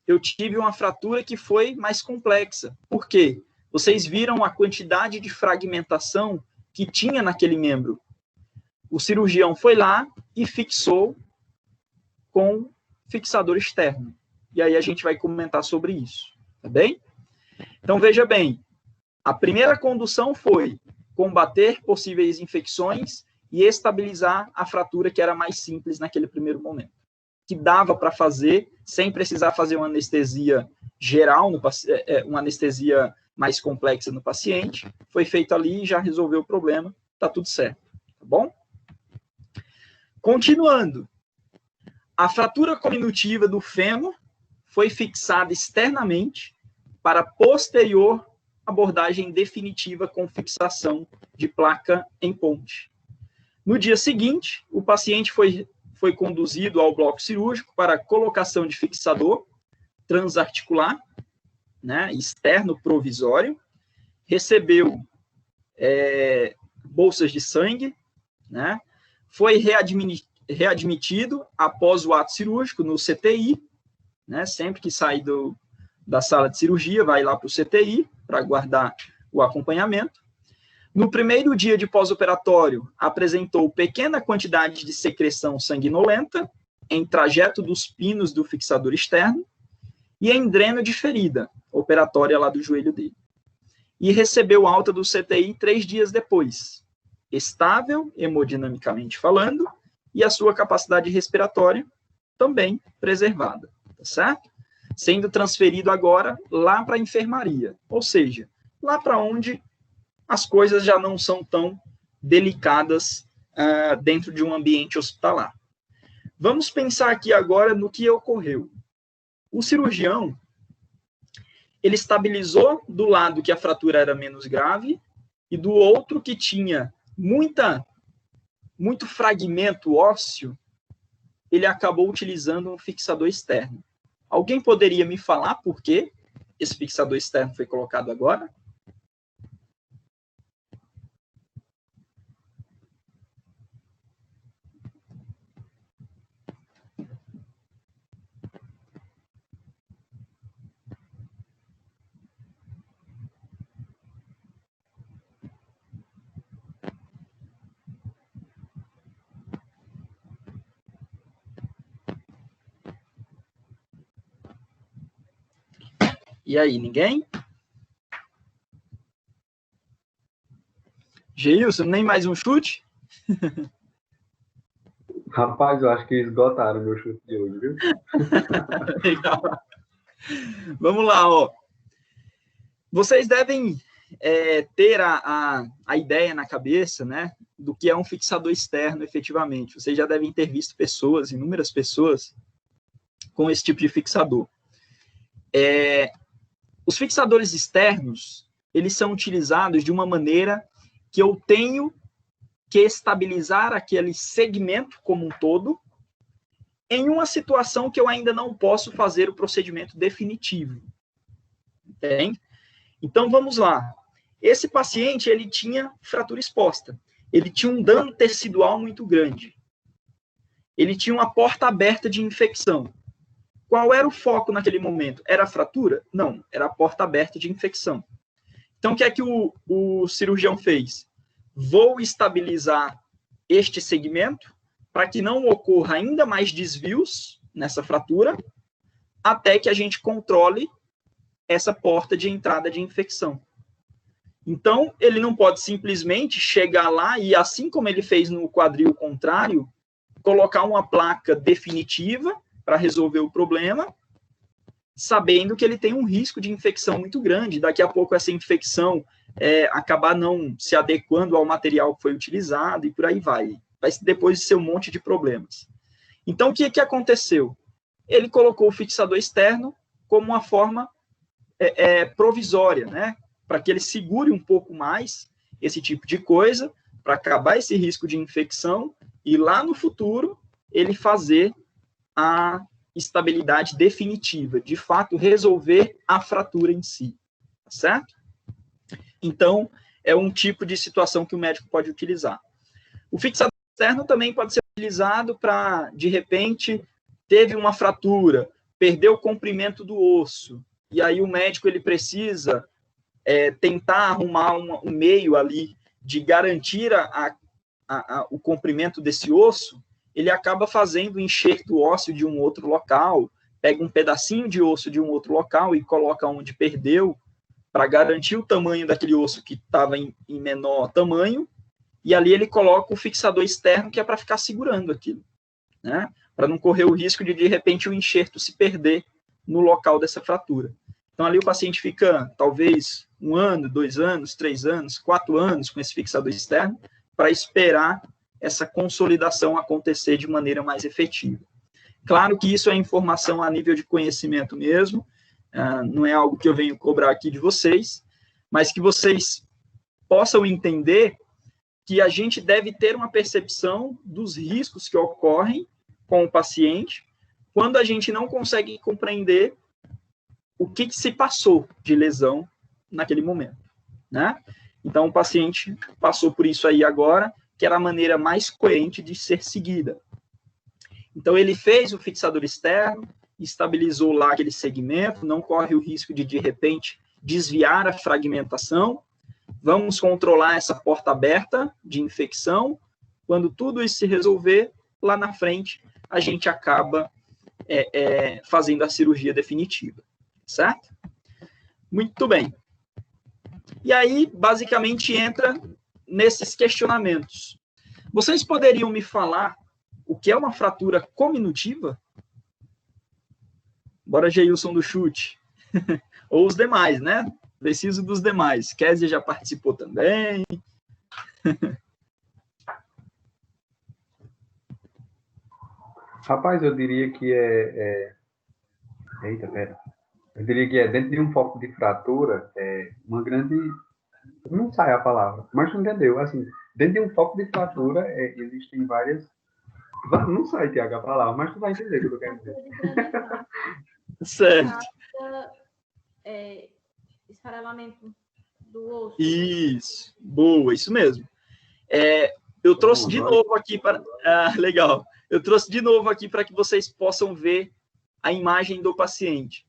eu tive uma fratura que foi mais complexa. Por quê? Vocês viram a quantidade de fragmentação que tinha naquele membro. O cirurgião foi lá e fixou com fixador externo. E aí a gente vai comentar sobre isso, tá bem? Então, veja bem, a primeira condução foi combater possíveis infecções e estabilizar a fratura que era mais simples naquele primeiro momento, que dava para fazer sem precisar fazer uma anestesia geral, uma anestesia mais complexa no paciente. Foi feito ali e já resolveu o problema, tá tudo certo, tá bom? Continuando, a fratura cominutiva do fêmur foi fixada externamente para posterior abordagem definitiva com fixação de placa em ponte. No dia seguinte, o paciente foi conduzido ao bloco cirúrgico para colocação de fixador transarticular, né, externo provisório, recebeu bolsas de sangue, né, foi readmitido após o ato cirúrgico no CTI, né, sempre que sai da sala de cirurgia, vai lá para o CTI para aguardar o acompanhamento. No primeiro dia de pós-operatório, apresentou pequena quantidade de secreção sanguinolenta em trajeto dos pinos do fixador externo e em dreno de ferida operatória lá do joelho dele. E recebeu alta do CTI 3 dias depois, estável, hemodinamicamente falando, e a sua capacidade respiratória também preservada, tá certo? Sendo transferido agora lá para a enfermaria, ou seja, lá para onde as coisas já não são tão delicadas dentro de um ambiente hospitalar. Vamos pensar aqui agora no que ocorreu. O cirurgião, ele estabilizou do lado que a fratura era menos grave e do outro que tinha muito fragmento ósseo, ele acabou utilizando um fixador externo. Alguém poderia me falar por que esse fixador externo foi colocado agora? E aí, ninguém? Geilson, nem mais um chute? Rapaz, eu acho que esgotaram o meu chute de hoje, viu? Legal. Vamos lá, ó. Vocês devem ter a ideia na cabeça, né, do que é um fixador externo, efetivamente. Vocês já devem ter visto pessoas, inúmeras pessoas, com esse tipo de fixador. Os fixadores externos, eles são utilizados de uma maneira que eu tenho que estabilizar aquele segmento como um todo em uma situação que eu ainda não posso fazer o procedimento definitivo. Entende? Então, vamos lá. Esse paciente, ele tinha fratura exposta. Ele tinha um dano tecidual muito grande. Ele tinha uma porta aberta de infecção. Qual era o foco naquele momento? Era a fratura? Não, era a porta aberta de infecção. Então, o que é que o cirurgião fez? Vou estabilizar este segmento para que não ocorra ainda mais desvios nessa fratura, até que a gente controle essa porta de entrada de infecção. Então, ele não pode simplesmente chegar lá e, assim como ele fez no quadril contrário, colocar uma placa definitiva para resolver o problema, sabendo que ele tem um risco de infecção muito grande. Daqui a pouco essa infecção acabar não se adequando ao material que foi utilizado e por aí vai. Vai depois ser um monte de problemas. Então, o que aconteceu? Ele colocou o fixador externo como uma forma provisória, né? Para que ele segure um pouco mais esse tipo de coisa, para acabar esse risco de infecção e lá no futuro ele fazer a estabilidade definitiva, de fato resolver a fratura em si, tá certo? Então, é um tipo de situação que o médico pode utilizar. O fixador externo também pode ser utilizado para, de repente, teve uma fratura, perdeu o comprimento do osso, e aí o médico ele precisa tentar arrumar um meio ali de garantir o comprimento desse osso, ele acaba fazendo o enxerto ósseo de um outro local, pega um pedacinho de osso de um outro local e coloca onde perdeu, para garantir o tamanho daquele osso que estava em menor tamanho, e ali ele coloca o fixador externo, que é para ficar segurando aquilo, né? Para não correr o risco de repente, o enxerto se perder no local dessa fratura. Então, ali o paciente fica, talvez, 1 ano, 2 anos, 3 anos, 4 anos com esse fixador externo, para esperar essa consolidação acontecer de maneira mais efetiva. Claro que isso é informação a nível de conhecimento mesmo, não é algo que eu venho cobrar aqui de vocês, mas que vocês possam entender que a gente deve ter uma percepção dos riscos que ocorrem com o paciente quando a gente não consegue compreender o que se passou de lesão naquele momento, né? Então, o paciente passou por isso aí agora, que era a maneira mais coerente de ser seguida. Então, ele fez o fixador externo, estabilizou lá aquele segmento, não corre o risco de repente, desviar a fragmentação. Vamos controlar essa porta aberta de infecção. Quando tudo isso se resolver, lá na frente, a gente acaba fazendo a cirurgia definitiva. Certo? Muito bem. E aí, basicamente, entra nesses questionamentos. Vocês poderiam me falar o que é uma fratura cominutiva? Bora, Geilson, do chute. Ou os demais, né? Preciso dos demais. Kézia já participou também. Rapaz, eu diria que Eita, pera. Eu diria que dentro de um foco de fratura, uma grande... Não sai a palavra, mas tu entendeu. Assim, dentro de um foco de fratura, existem várias... Não sai, Tiago, a palavra, mas tu vai entender o que eu quero dizer. Certo. Esfarelamento do osso. Isso. Boa, isso mesmo. Eu trouxe de novo aqui para... legal. Eu trouxe de novo aqui para que vocês possam ver a imagem do paciente.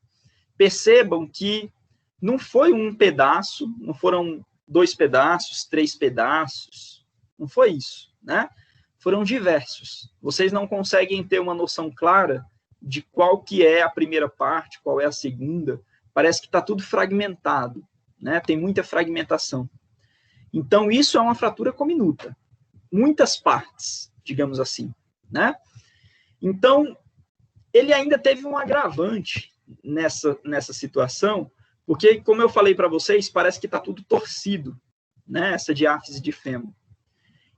Percebam que não foi um pedaço, não foram 2 pedaços, 3 pedaços, não foi isso, né? Foram diversos. Vocês não conseguem ter uma noção clara de qual que é a primeira parte, qual é a segunda. Parece que está tudo fragmentado, né? Tem muita fragmentação. Então, isso é uma fratura cominuta. Muitas partes, digamos assim, né? Então, ele ainda teve um agravante nessa situação, porque, como eu falei para vocês, parece que está tudo torcido, né, essa diáfise de fêmur.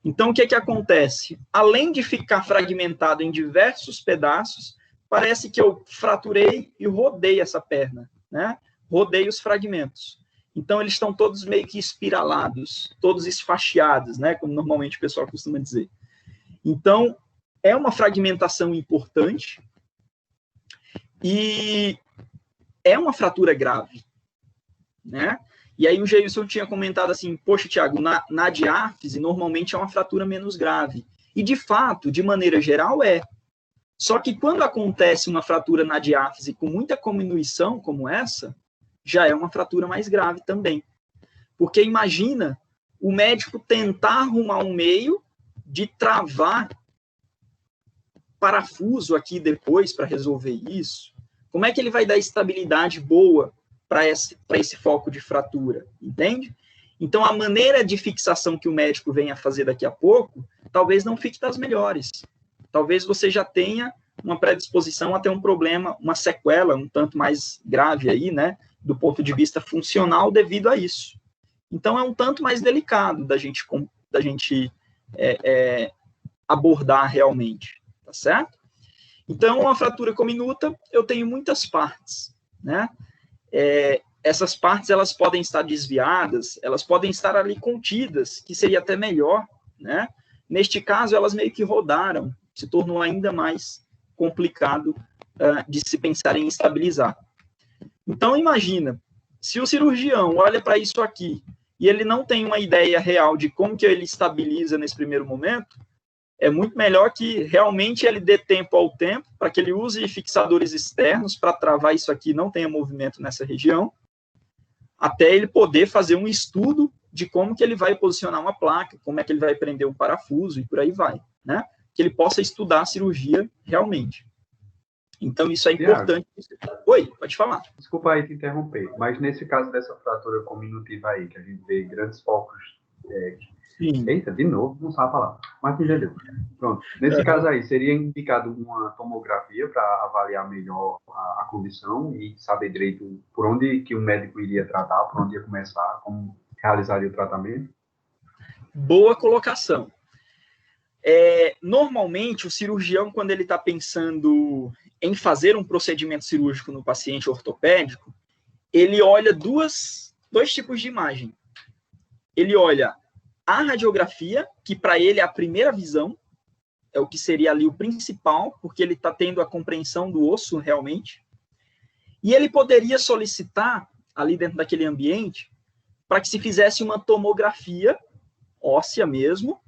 Então, o que acontece? Além de ficar fragmentado em diversos pedaços, parece que eu fraturei e rodei essa perna, né? Rodei os fragmentos. Então, eles estão todos meio que espiralados, todos esfaixados, né? Como normalmente o pessoal costuma dizer. Então, é uma fragmentação importante e é uma fratura grave, né? E aí o Geilson tinha comentado assim, poxa, Tiago, na diáfise, normalmente é uma fratura menos grave. E, de fato, de maneira geral, é. Só que quando acontece uma fratura na diáfise com muita cominuição como essa, já é uma fratura mais grave também. Porque imagina o médico tentar arrumar um meio de travar parafuso aqui depois para resolver isso. Como é que ele vai dar estabilidade boa para esse foco de fratura, entende? Então, a maneira de fixação que o médico venha fazer daqui a pouco, talvez não fique das melhores. Talvez você já tenha uma predisposição a ter um problema, uma sequela um tanto mais grave aí, né, do ponto de vista funcional devido a isso. Então, é um tanto mais delicado da gente abordar realmente, tá certo? Então, uma fratura cominuta, eu tenho muitas partes, né? Essas partes, elas podem estar desviadas, elas podem estar ali contidas, que seria até melhor, né? Neste caso, elas meio que rodaram, se tornou ainda mais complicado de se pensar em estabilizar. Então, imagina, se o cirurgião olha para isso aqui e ele não tem uma ideia real de como que ele estabiliza nesse primeiro momento, é muito melhor que realmente ele dê tempo ao tempo, para que ele use fixadores externos para travar isso aqui, não tenha movimento nessa região, até ele poder fazer um estudo de como que ele vai posicionar uma placa, como é que ele vai prender um parafuso e por aí vai, né? Que ele possa estudar a cirurgia realmente. Então, isso é importante. Oi, pode falar. Desculpa aí te interromper, mas nesse caso dessa fratura cominutiva aí, que a gente vê grandes focos... Eita, de novo, não sabe falar. Mas entendeu. Pronto. Nesse caso aí, seria indicado uma tomografia para avaliar melhor a condição e saber direito por onde que o médico iria tratar, por onde ia começar, como realizaria o tratamento? Boa colocação. Normalmente, o cirurgião, quando ele está pensando em fazer um procedimento cirúrgico no paciente ortopédico, ele olha dois tipos de imagem. Ele olha a radiografia, que para ele é a primeira visão, é o que seria ali o principal, porque ele está tendo a compreensão do osso realmente, e ele poderia solicitar, ali dentro daquele ambiente, para que se fizesse uma tomografia óssea mesmo.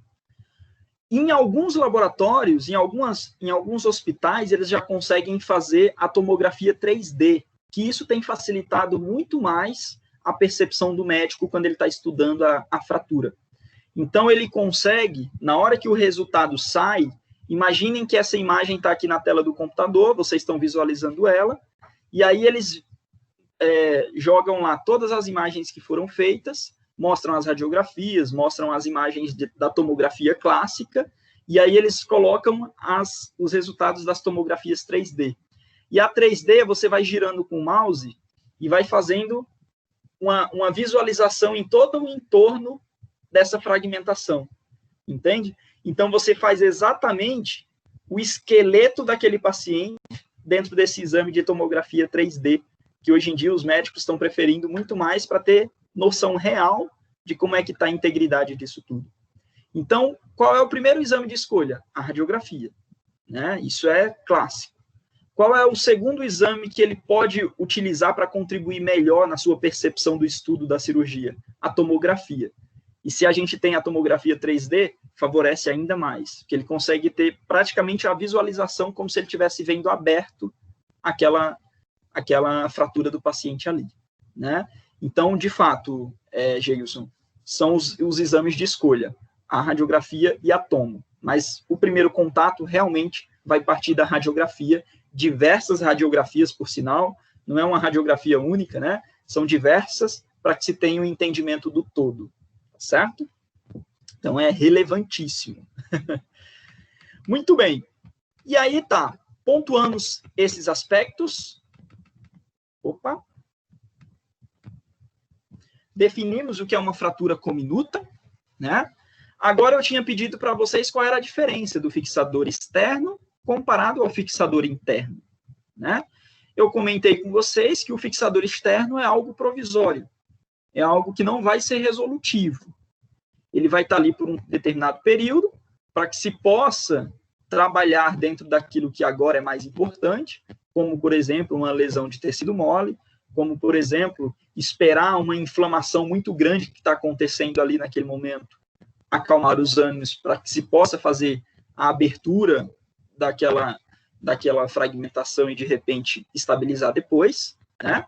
Em alguns laboratórios, em alguns hospitais, eles já conseguem fazer a tomografia 3D, que isso tem facilitado muito mais a percepção do médico quando ele está estudando a fratura. Então, ele consegue, na hora que o resultado sai, imaginem que essa imagem está aqui na tela do computador, vocês estão visualizando ela, e aí eles jogam lá todas as imagens que foram feitas, mostram as radiografias, mostram as imagens da tomografia clássica, e aí eles colocam os resultados das tomografias 3D. E a 3D, você vai girando com o mouse e vai fazendo uma visualização em todo o entorno dessa fragmentação, entende? Então, você faz exatamente o esqueleto daquele paciente dentro desse exame de tomografia 3D, que hoje em dia os médicos estão preferindo muito mais para ter noção real de como é que está a integridade disso tudo. Então, qual é o primeiro exame de escolha? A radiografia, né? Isso é clássico. Qual é o segundo exame que ele pode utilizar para contribuir melhor na sua percepção do estudo da cirurgia? A tomografia. E se a gente tem a tomografia 3D, favorece ainda mais, porque ele consegue ter praticamente a visualização como se ele estivesse vendo aberto aquela fratura do paciente ali, né? Então, de fato, Geilson, são os exames de escolha, a radiografia e a tomo. Mas o primeiro contato realmente vai partir da radiografia, diversas radiografias, por sinal, não é uma radiografia única, né? São diversas para que se tenha um entendimento do todo. Certo? Então, é relevantíssimo. Muito bem. E aí, tá. Pontuamos esses aspectos. Opa. Definimos o que é uma fratura cominuta, né? Agora, eu tinha pedido para vocês qual era a diferença do fixador externo comparado ao fixador interno, né? Eu comentei com vocês que o fixador externo é algo provisório. é algo que não vai ser resolutivo. Ele vai estar ali por um determinado período, para que se possa trabalhar dentro daquilo que agora é mais importante, como, por exemplo, uma lesão de tecido mole, como, por exemplo, esperar uma inflamação muito grande que está acontecendo ali naquele momento, acalmar os ânimos para que se possa fazer a abertura daquela fragmentação e, de repente, estabilizar depois, né?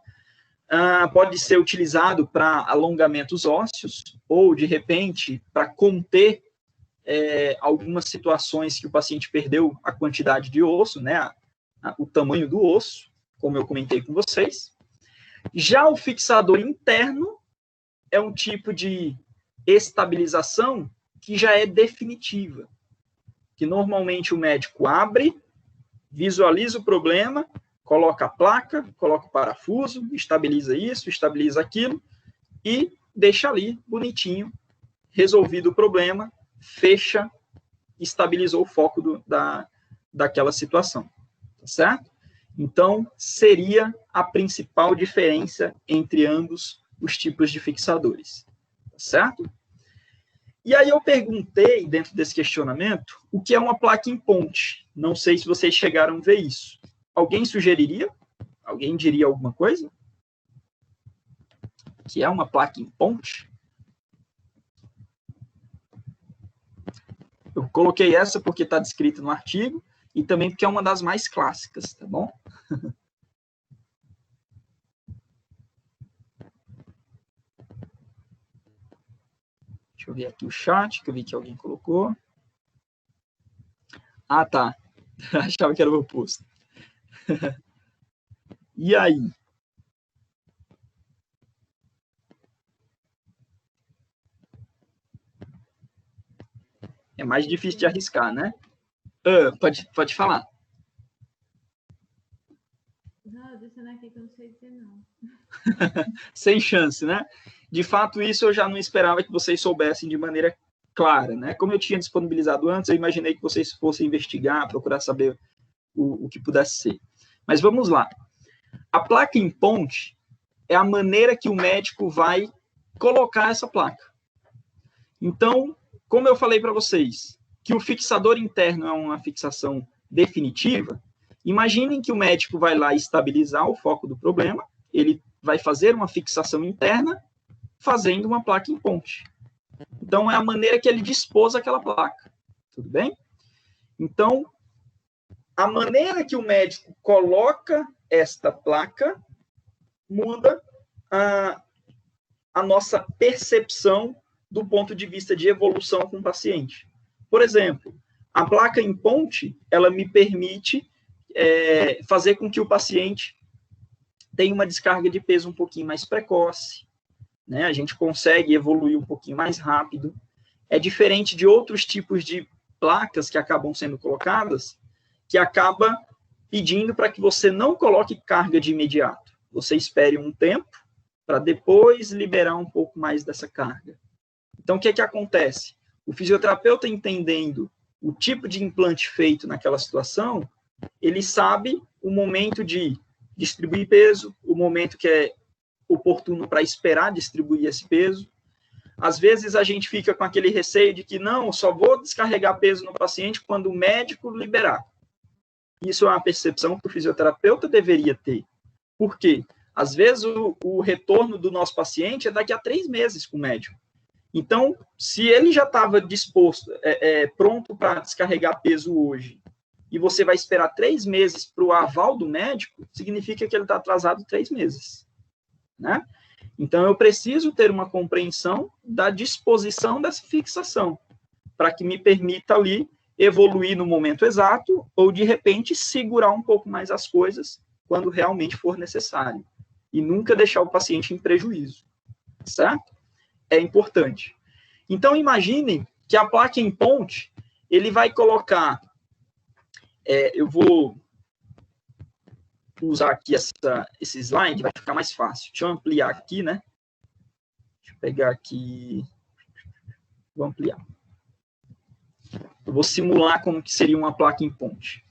Pode ser utilizado para alongamentos ósseos ou, de repente, para conter algumas situações que o paciente perdeu a quantidade de osso, né? O tamanho do osso, como eu comentei com vocês. Já o fixador interno é um tipo de estabilização que já é definitiva, que normalmente o médico abre, visualiza o problema, coloca a placa, coloca o parafuso, estabiliza isso, estabiliza aquilo e deixa ali bonitinho, resolvido o problema, fecha, estabilizou o foco daquela situação, tá certo? Então, seria a principal diferença entre ambos os tipos de fixadores, tá certo? E aí eu perguntei, dentro desse questionamento, o que é uma placa em ponte. Não sei se vocês chegaram a ver isso. Alguém sugeriria? Alguém diria alguma coisa? Que é uma placa em ponte? Eu coloquei essa porque está descrita no artigo e também porque é uma das mais clássicas, tá bom? Deixa eu ver aqui o chat, que eu vi que alguém colocou. Ah, tá. Achava que era o oposto. E aí? É mais difícil de arriscar, né? Pode falar. Não, eu disse aqui que eu não sei dizer não. Sem chance, né? De fato, isso eu já não esperava que vocês soubessem de maneira clara, né? Como eu tinha disponibilizado antes, eu imaginei que vocês fossem investigar, procurar saber o que pudesse ser. Mas vamos lá. A placa em ponte é a maneira que o médico vai colocar essa placa. Então, como eu falei para vocês, que o fixador interno é uma fixação definitiva, imaginem que o médico vai lá estabilizar o foco do problema, ele vai fazer uma fixação interna, fazendo uma placa em ponte. Então, é a maneira que ele dispôs aquela placa. Tudo bem? Então, a maneira que o médico coloca esta placa muda a nossa percepção do ponto de vista de evolução com o paciente. Por exemplo, a placa em ponte, ela me permite fazer com que o paciente tenha uma descarga de peso um pouquinho mais precoce, né? A gente consegue evoluir um pouquinho mais rápido. É diferente de outros tipos de placas que acabam sendo colocadas, que acaba pedindo para que você não coloque carga de imediato. Você espere um tempo para depois liberar um pouco mais dessa carga. Então, o que é que acontece? O fisioterapeuta, entendendo o tipo de implante feito naquela situação, ele sabe o momento de distribuir peso, o momento que é oportuno para esperar distribuir esse peso. Às vezes a gente fica com aquele receio de que não, só vou descarregar peso no paciente quando o médico liberar. Isso é uma percepção que o fisioterapeuta deveria ter. Por quê? Às vezes o retorno do nosso paciente é daqui a 3 meses com o médico. Então, se ele já estava disposto, pronto para descarregar peso hoje, e você vai esperar 3 meses para o aval do médico, significa que ele está atrasado 3 meses. Né? Então, eu preciso ter uma compreensão da disposição dessa fixação, para que me permita ali evoluir no momento exato, ou, de repente, segurar um pouco mais as coisas quando realmente for necessário. E nunca deixar o paciente em prejuízo. Certo? É importante. Então, imaginem que a placa em ponte, ele vai colocar... eu vou usar aqui esse slide, vai ficar mais fácil. Deixa eu ampliar aqui, né? Deixa eu pegar aqui... Vou ampliar. Eu vou simular como que seria uma placa em ponte.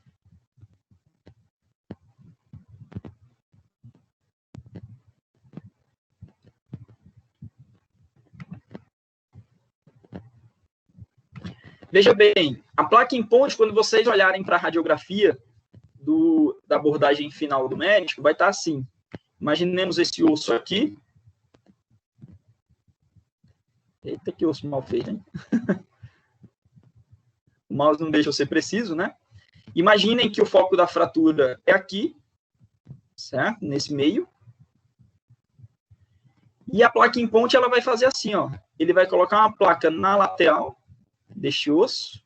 Veja bem, a placa em ponte, quando vocês olharem para a radiografia da abordagem final do médico, vai estar assim. Imaginemos esse osso aqui. Eita, que osso mal feito, hein? O mouse não deixa eu ser preciso, né? Imaginem que o foco da fratura é aqui, certo? Nesse meio. E a placa em ponte, ela vai fazer assim, ó. Ele vai colocar uma placa na lateral deste osso.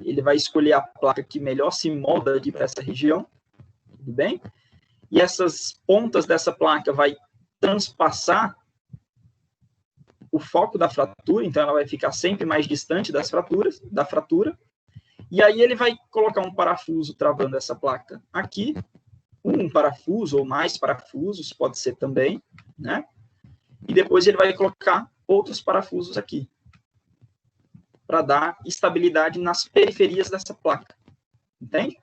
Ele vai escolher a placa que melhor se molda aqui para essa região. Tudo bem? E essas pontas dessa placa vai transpassar o foco da fratura, então ela vai ficar sempre mais distante da fratura. E aí ele vai colocar um parafuso travando essa placa aqui, um parafuso ou mais parafusos, pode ser também, né? E depois ele vai colocar outros parafusos aqui, para dar estabilidade nas periferias dessa placa. Entende?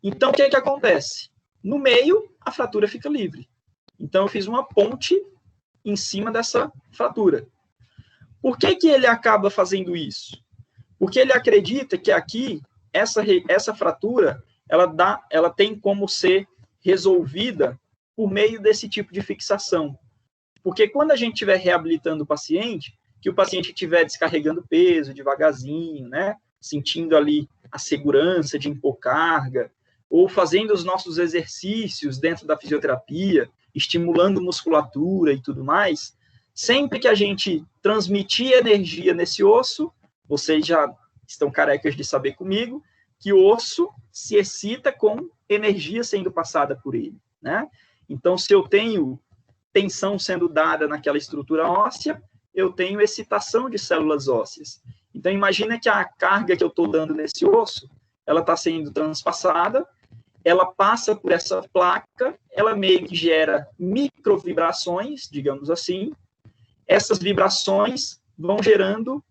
Então, o que é que acontece? No meio, a fratura fica livre. Então, eu fiz uma ponte em cima dessa fratura. Por que que ele acaba fazendo isso? Porque ele acredita que aqui, essa fratura, ela tem como ser resolvida por meio desse tipo de fixação. Porque quando a gente estiver reabilitando o paciente, que o paciente estiver descarregando peso devagarzinho, né? Sentindo ali a segurança de impor carga, ou fazendo os nossos exercícios dentro da fisioterapia, estimulando musculatura e tudo mais, sempre que a gente transmitir energia nesse osso, vocês já estão carecas de saber comigo, que o osso se excita com energia sendo passada por ele, né? Então, se eu tenho tensão sendo dada naquela estrutura óssea, eu tenho excitação de células ósseas. Então, imagina que a carga que eu estou dando nesse osso, ela está sendo transpassada, ela passa por essa placa, ela meio que gera microvibrações, digamos assim. Essas vibrações vão gerando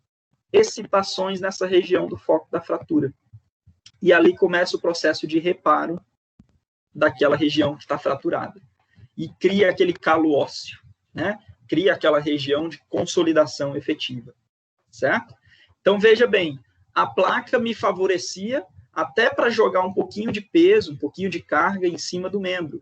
excitações nessa região do foco da fratura. E ali começa o processo de reparo daquela região que está fraturada. E cria aquele calo ósseo, né? Cria aquela região de consolidação efetiva, certo? Então, veja bem, a placa me favorecia até para jogar um pouquinho de peso, um pouquinho de carga em cima do membro.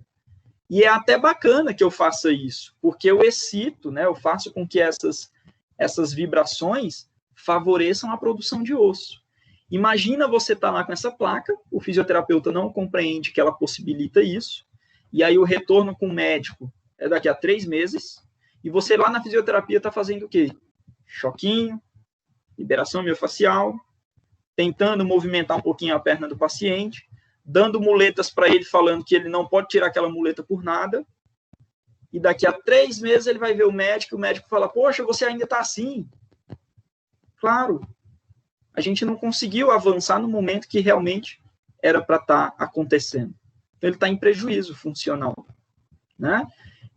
E é até bacana que eu faça isso, porque eu excito, né? Eu faço com que essas vibrações favoreçam a produção de osso. Imagina você estar lá com essa placa, o fisioterapeuta não compreende que ela possibilita isso, e aí o retorno com o médico é daqui a 3 meses, e você lá na fisioterapia está fazendo o quê? Choquinho, liberação miofascial, tentando movimentar um pouquinho a perna do paciente, dando muletas para ele, falando que ele não pode tirar aquela muleta por nada, e daqui a 3 meses ele vai ver o médico fala, poxa, você ainda está assim. Claro, a gente não conseguiu avançar no momento que realmente era para estar acontecendo. Então, ele está em prejuízo funcional, né?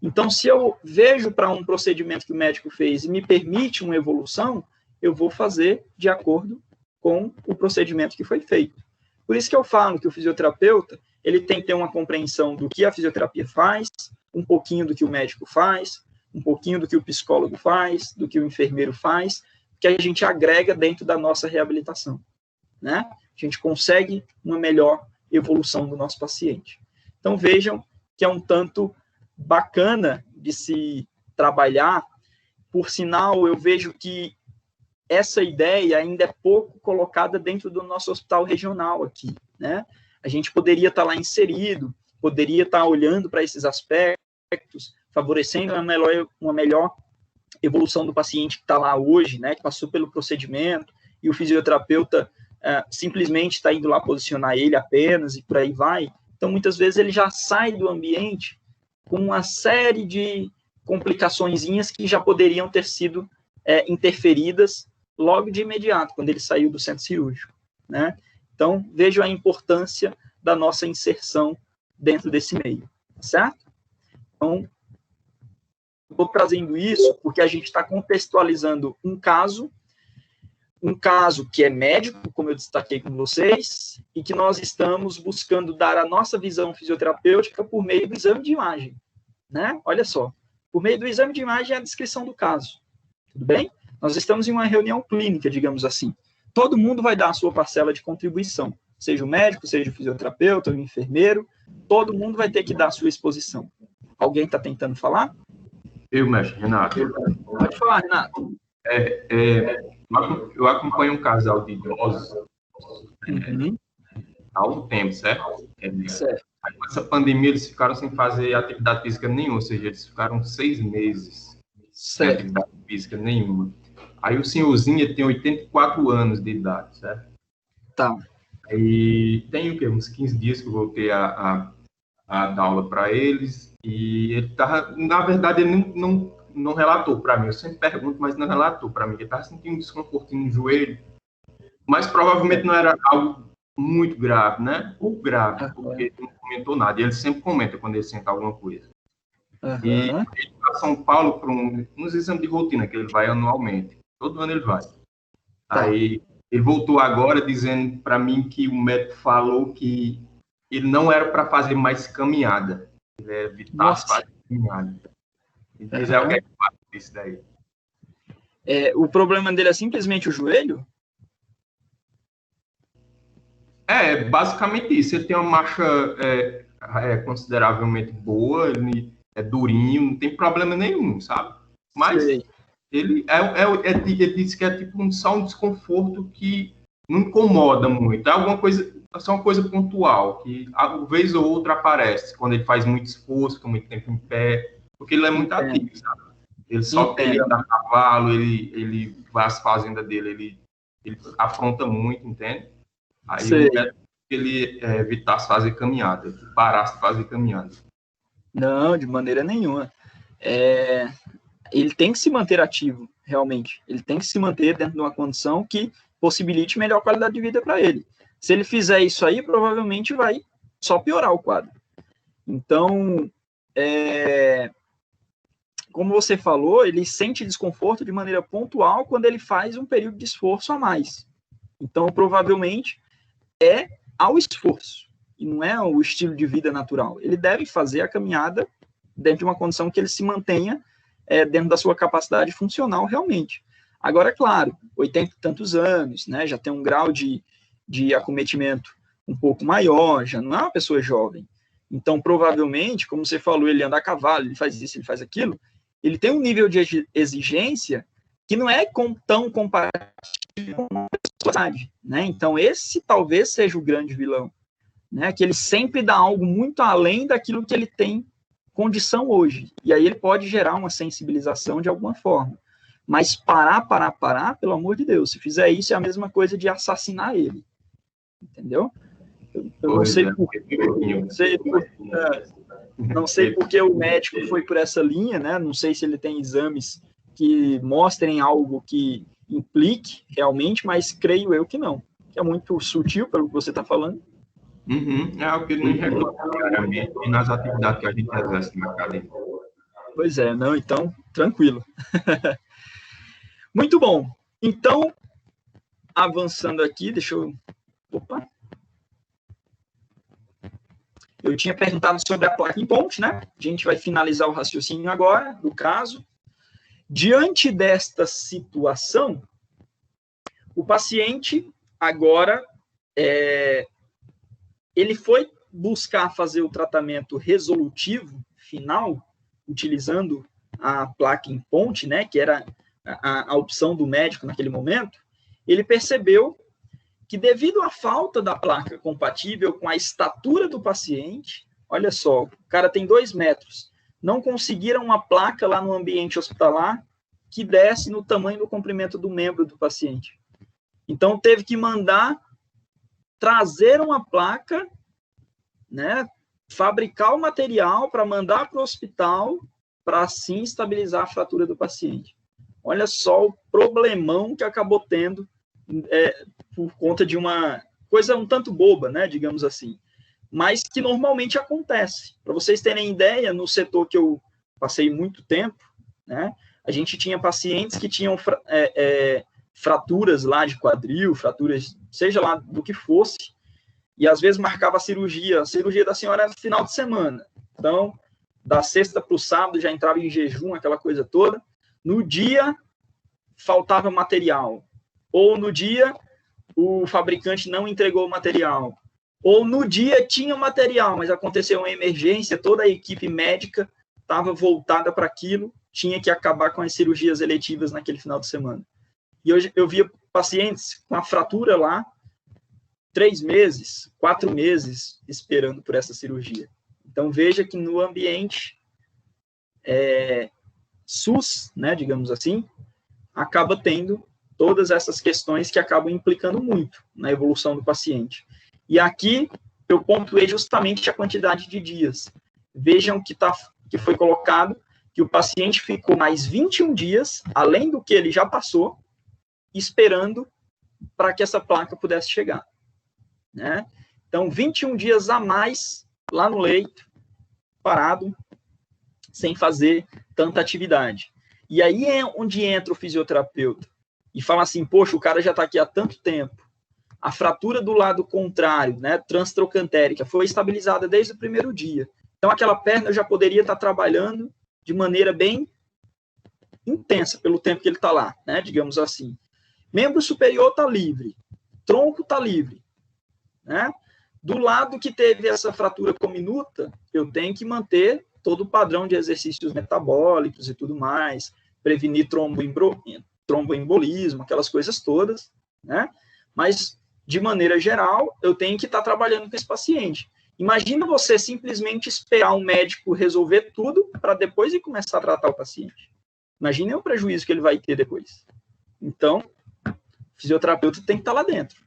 Então, se eu vejo para um procedimento que o médico fez e me permite uma evolução, eu vou fazer de acordo com o procedimento que foi feito. Por isso que eu falo que o fisioterapeuta, ele tem que ter uma compreensão do que a fisioterapia faz, um pouquinho do que o médico faz, um pouquinho do que o psicólogo faz, do que o enfermeiro faz, que a gente agrega dentro da nossa reabilitação, né? A gente consegue uma melhor evolução do nosso paciente. Então, vejam que é um tanto bacana de se trabalhar. Por sinal, eu vejo que essa ideia ainda é pouco colocada dentro do nosso hospital regional aqui, né? A gente poderia estar lá inserido, poderia estar olhando para esses aspectos, favorecendo uma melhor evolução do paciente que está lá hoje, né, que passou pelo procedimento, e o fisioterapeuta simplesmente está indo lá posicionar ele apenas, e por aí vai. Então, muitas vezes, ele já sai do ambiente com uma série de complicaçõezinhas que já poderiam ter sido interferidas logo de imediato, quando ele saiu do centro cirúrgico, né? Então, vejo a importância da nossa inserção dentro desse meio, certo? Então, estou trazendo isso porque a gente está contextualizando um caso que é médico, como eu destaquei com vocês, e que nós estamos buscando dar a nossa visão fisioterapêutica por meio do exame de imagem, né? Olha só, por meio do exame de imagem é a descrição do caso, tudo bem? Nós estamos em uma reunião clínica, digamos assim. todo mundo vai dar a sua parcela de contribuição, seja o médico, seja o fisioterapeuta, o enfermeiro, todo mundo vai ter que dar a sua exposição. Alguém está tentando falar? Eu, mestre Renato. Pode falar, Renato. Eu acompanho um casal de idosos Uhum. há um tempo, certo? Certo. Aí, com essa pandemia, eles ficaram sem fazer atividade física nenhuma, ou seja, eles ficaram 6 meses sem Certo. atividade física nenhuma. Aí o senhorzinho ele tem 84 anos de idade, certo? Tá. E tem o quê? Uns 15 dias que eu voltei a dar aula para eles, e ele tava, na verdade, ele não relatou para mim. Eu sempre pergunto, mas não relatou para mim. Ele estava sentindo um desconfortinho no joelho, mas provavelmente não era algo muito grave, né? Pouco grave, porque ele não comentou nada. E ele sempre comenta quando ele sente alguma coisa. Uhum. E ele vai para São Paulo para uns exames de rotina que ele vai anualmente. Todo ano ele vai. Tá. Aí ele voltou agora dizendo para mim que o médico falou que ele não era para fazer mais caminhada. Ele é evitar fazer caminhada. Ele diz, o que é que faz isso daí? O problema dele é simplesmente o joelho? Basicamente isso. Ele tem uma marcha consideravelmente boa, ele é durinho, não tem problema nenhum, sabe? Mas Sei. ele disse que é tipo só um desconforto que não incomoda muito. É alguma coisa, é só uma coisa pontual, que uma vez ou outra aparece, quando ele faz muito esforço, fica muito tempo em pé, porque ele é muito ativo, sabe? Ele só tem a cavalo, ele vai às fazendas dele, ele afronta muito, entende? Aí ele evitasse fazer caminhada, parasse de fazer caminhada. Não, de maneira nenhuma. Ele tem que se manter ativo, realmente. Ele tem que se manter dentro de uma condição que possibilite melhor qualidade de vida para ele. Se ele fizer isso aí, provavelmente vai só piorar o quadro. Então, como você falou, ele sente desconforto de maneira pontual quando ele faz um período de esforço a mais. Então, provavelmente, é ao esforço, e não é o estilo de vida natural. Ele deve fazer a caminhada dentro de uma condição que ele se mantenha dentro da sua capacidade funcional realmente. Agora, claro, 80 e tantos anos, né, já tem um grau de acometimento um pouco maior, já não é uma pessoa jovem. Então, provavelmente, como você falou, ele anda a cavalo, ele faz isso, ele faz aquilo, ele tem um nível de exigência que não é tão compatível com a sociedade, né? Então, esse talvez seja o grande vilão, né? Que ele sempre dá algo muito além daquilo que ele tem condição hoje. E aí ele pode gerar uma sensibilização de alguma forma. Mas parar, pelo amor de Deus. Se fizer isso, é a mesma coisa de assassinar ele. Entendeu? Eu não sei não sei porque o médico foi por essa linha, né? Não sei se ele tem exames que mostrem algo que implique realmente, mas creio eu que não. Que é muito sutil pelo que você está falando. É algo que ele não reclama diariamente e nas atividades que a gente exerce na academia. Pois é, não, então, tranquilo. Muito bom. Então, avançando aqui, deixa eu... Opa! Eu tinha perguntado sobre a placa em ponte, né? A gente vai finalizar o raciocínio agora, do caso. Diante desta situação, o paciente agora, ele foi buscar fazer o tratamento resolutivo final, utilizando a placa em ponte, né? Que era a opção do médico naquele momento. Ele percebeu que devido à falta da placa compatível com a estatura do paciente, olha só, o cara tem 2 metros, não conseguiram uma placa lá no ambiente hospitalar que desse no tamanho do comprimento do membro do paciente. Então, teve que mandar trazer uma placa, né, fabricar o material para mandar para o hospital, para assim estabilizar a fratura do paciente. Olha só o problemão que acabou tendo por conta de uma coisa um tanto boba, né, digamos assim, mas que normalmente acontece. Para vocês terem ideia, no setor que eu passei muito tempo, né, a gente tinha pacientes que tinham fraturas lá de quadril, fraturas, seja lá do que fosse, e às vezes marcava a cirurgia da senhora era no final de semana. Então, da sexta para o sábado já entrava em jejum, aquela coisa toda. No dia, faltava material. Ou no dia, o fabricante não entregou o material, ou no dia tinha o material, mas aconteceu uma emergência, toda a equipe médica estava voltada para aquilo, tinha que acabar com as cirurgias eletivas naquele final de semana. E hoje eu via pacientes com a fratura lá, 3 meses, 4 meses esperando por essa cirurgia. Então veja que no ambiente SUS, né, digamos assim, acaba tendo todas essas questões que acabam implicando muito na evolução do paciente. E aqui eu pontuei justamente a quantidade de dias. Vejam que foi colocado que o paciente ficou mais 21 dias, além do que ele já passou, esperando para que essa placa pudesse chegar. Né? Então, 21 dias a mais lá no leito, parado, sem fazer tanta atividade. E aí é onde entra o fisioterapeuta e fala assim, poxa, o cara já está aqui há tanto tempo, a fratura do lado contrário, né, transtrocantérica, foi estabilizada desde o primeiro dia. Então, aquela perna eu já poderia estar trabalhando de maneira bem intensa pelo tempo que ele está lá, né, digamos assim. Membro superior está livre, tronco está livre. Né? Do lado que teve essa fratura cominuta, eu tenho que manter todo o padrão de exercícios metabólicos e tudo mais, prevenir tromboembolismo, aquelas coisas todas, né? Mas, de maneira geral, eu tenho que estar trabalhando com esse paciente. Imagina você simplesmente esperar um médico resolver tudo para depois ir começar a tratar o paciente. Imagine o prejuízo que ele vai ter depois. Então, o fisioterapeuta tem que estar lá dentro.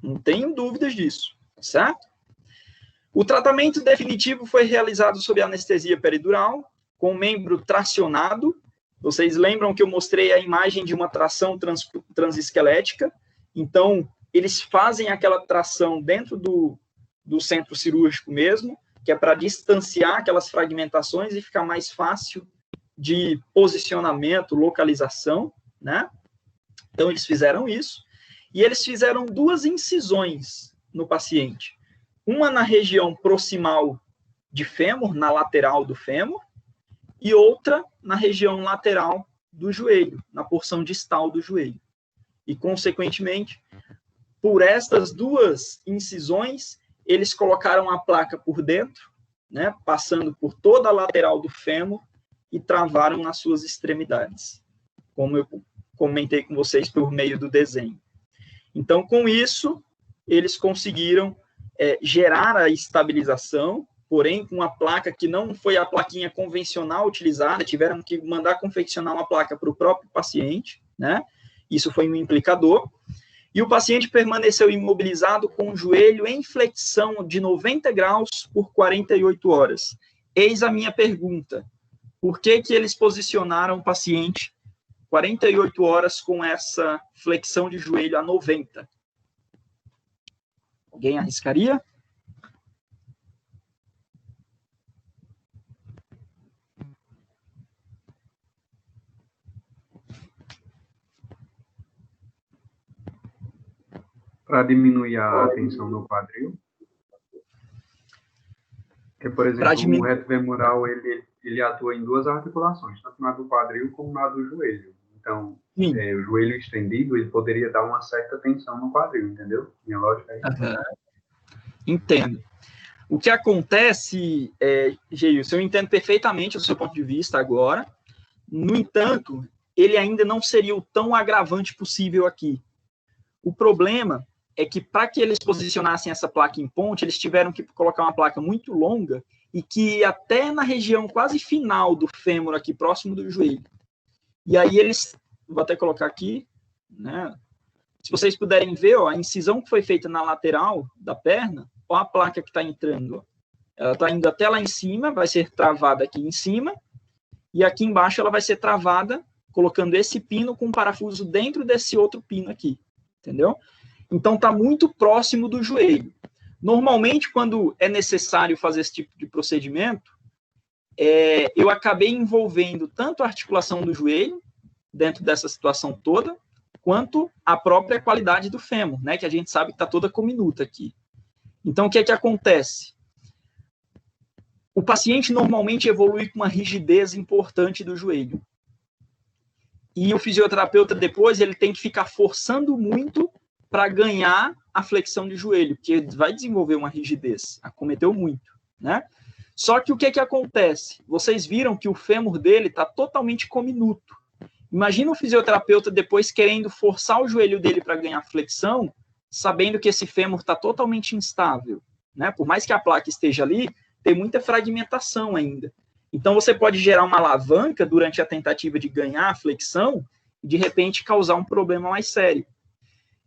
Não tenho dúvidas disso, certo? O tratamento definitivo foi realizado sob anestesia peridural, com o membro tracionado. Vocês lembram que eu mostrei a imagem de uma tração transesquelética? Então, eles fazem aquela tração dentro do centro cirúrgico mesmo, que é para distanciar aquelas fragmentações e ficar mais fácil de posicionamento, localização, né? Então, eles fizeram isso. E eles fizeram 2 incisões no paciente. Uma na região proximal de fêmur, na lateral do fêmur, e outra na região lateral do joelho, na porção distal do joelho. E, consequentemente, por estas 2 incisões, eles colocaram a placa por dentro, né, passando por toda a lateral do fêmur e travaram nas suas extremidades, como eu comentei com vocês por meio do desenho. Então, com isso, eles conseguiram gerar a estabilização, porém, com uma placa que não foi a plaquinha convencional utilizada, tiveram que mandar confeccionar uma placa para o próprio paciente, né? Isso foi um implicador. E o paciente permaneceu imobilizado com o joelho em flexão de 90 graus por 48 horas. Eis a minha pergunta. Por que eles posicionaram o paciente 48 horas com essa flexão de joelho a 90? Alguém arriscaria? Para diminuir a tensão no quadril. Porque, por exemplo, o reto femoral, ele atua em 2 articulações, tanto na do quadril como na do joelho. Então, o joelho estendido, ele poderia dar uma certa tensão no quadril, entendeu? Minha lógica é isso. Uhum. Entendo. O que acontece, Geilson, eu entendo perfeitamente o seu ponto de vista agora. No entanto, ele ainda não seria o tão agravante possível aqui. O problema é que, para que eles posicionassem essa placa em ponte, eles tiveram que colocar uma placa muito longa e que até na região quase final do fêmur, aqui próximo do joelho. E aí eles, vou até colocar aqui, né? Se vocês puderem ver, ó, a incisão que foi feita na lateral da perna, ó a placa que está entrando. Ó. Ela está indo até lá em cima, vai ser travada aqui em cima, e aqui embaixo ela vai ser travada, colocando esse pino com um parafuso dentro desse outro pino aqui, entendeu? Então, está muito próximo do joelho. Normalmente, quando é necessário fazer esse tipo de procedimento, eu acabei envolvendo tanto a articulação do joelho, dentro dessa situação toda, quanto a própria qualidade do fêmur, né, que a gente sabe que está toda cominuta aqui. Então, o que é que acontece? O paciente normalmente evolui com uma rigidez importante do joelho. E o fisioterapeuta, depois, ele tem que ficar forçando muito para ganhar a flexão de joelho, porque vai desenvolver uma rigidez, acometeu muito, né? Só que o que acontece? Vocês viram que o fêmur dele está totalmente cominuto. Imagina o fisioterapeuta depois querendo forçar o joelho dele para ganhar flexão, sabendo que esse fêmur está totalmente instável, né? Por mais que a placa esteja ali, tem muita fragmentação ainda. Então, você pode gerar uma alavanca durante a tentativa de ganhar a flexão e, de repente, causar um problema mais sério.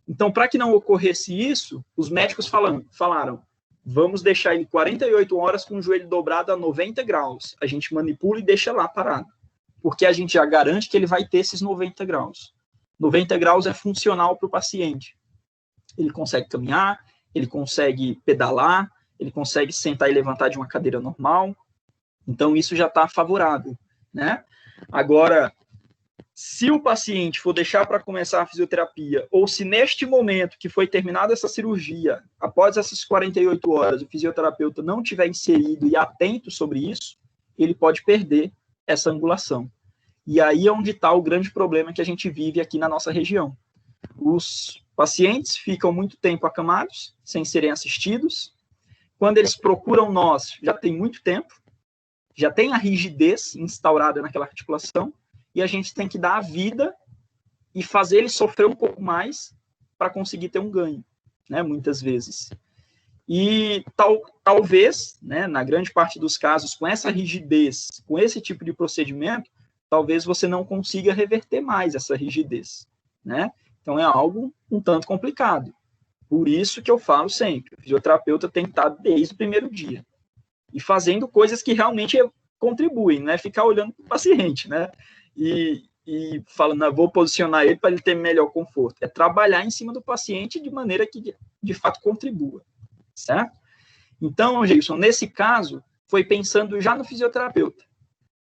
Então, para que não ocorresse isso, os médicos falaram, vamos deixar ele 48 horas com o joelho dobrado a 90 graus. A gente manipula e deixa lá parado. Porque a gente já garante que ele vai ter esses 90 graus. 90 graus é funcional para o paciente. Ele consegue caminhar, ele consegue pedalar, ele consegue sentar e levantar de uma cadeira normal. Então, isso já está favorável, né? Agora, se o paciente for deixar para começar a fisioterapia, ou se neste momento que foi terminada essa cirurgia, após essas 48 horas, o fisioterapeuta não tiver inserido e atento sobre isso, ele pode perder essa angulação. E aí é onde está o grande problema que a gente vive aqui na nossa região. Os pacientes ficam muito tempo acamados, sem serem assistidos. Quando eles procuram nós, já tem muito tempo, já tem a rigidez instaurada naquela articulação, e a gente tem que dar a vida e fazer ele sofrer um pouco mais para conseguir ter um ganho, né, muitas vezes. E talvez, né, na grande parte dos casos, com essa rigidez, com esse tipo de procedimento, talvez você não consiga reverter mais essa rigidez, né? Então é algo um tanto complicado. Por isso que eu falo sempre, o fisioterapeuta tem que estar desde o primeiro dia e fazendo coisas que realmente contribuem, não é ficar olhando para o paciente, né? E falando, vou posicionar ele para ele ter melhor conforto. É trabalhar em cima do paciente de maneira que, de fato, contribua, certo? Então, Gilson, nesse caso, foi pensando já no fisioterapeuta.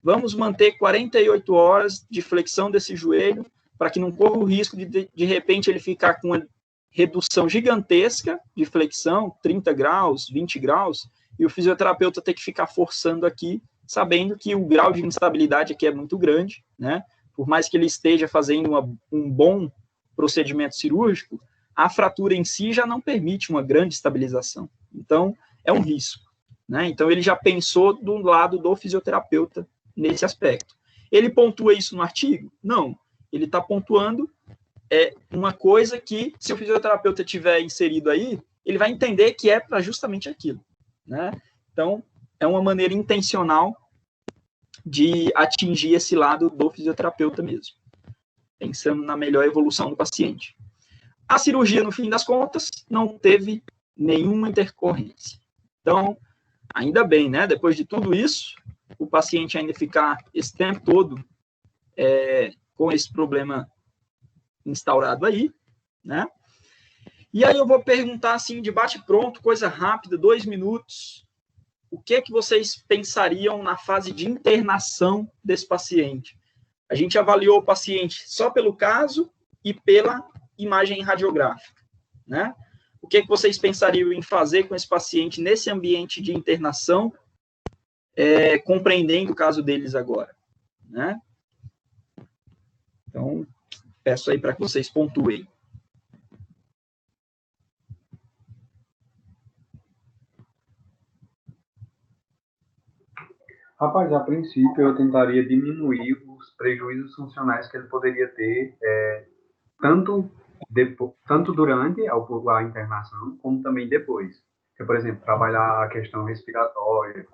Vamos manter 48 horas de flexão desse joelho para que não corra o risco de repente, ele ficar com uma redução gigantesca de flexão, 30 graus, 20 graus, e o fisioterapeuta ter que ficar forçando aqui, sabendo que o grau de instabilidade aqui é muito grande, né? Por mais que ele esteja fazendo um bom procedimento cirúrgico, a fratura em si já não permite uma grande estabilização. Então, é um risco, né? Então, ele já pensou do lado do fisioterapeuta nesse aspecto. Ele pontua isso no artigo? Não. Ele está pontuando uma coisa que, se o fisioterapeuta tiver inserido aí, ele vai entender que é para justamente aquilo, né? Então, é uma maneira intencional de atingir esse lado do fisioterapeuta mesmo, pensando na melhor evolução do paciente. A cirurgia, no fim das contas, não teve nenhuma intercorrência. Então, ainda bem, né? Depois de tudo isso, o paciente ainda ficar esse tempo todo com esse problema instaurado aí, né? E aí eu vou perguntar, assim, de bate-pronto, coisa rápida, 2 minutos, o que vocês pensariam na fase de internação desse paciente? A gente avaliou o paciente só pelo caso e pela imagem radiográfica, né? O que vocês pensariam em fazer com esse paciente nesse ambiente de internação, compreendendo o caso deles agora, né? Então, peço aí para que vocês pontuem. Rapaz, a princípio eu tentaria diminuir os prejuízos funcionais que ele poderia ter, tanto durante a internação, como também depois. Por exemplo, trabalhar a questão respiratória,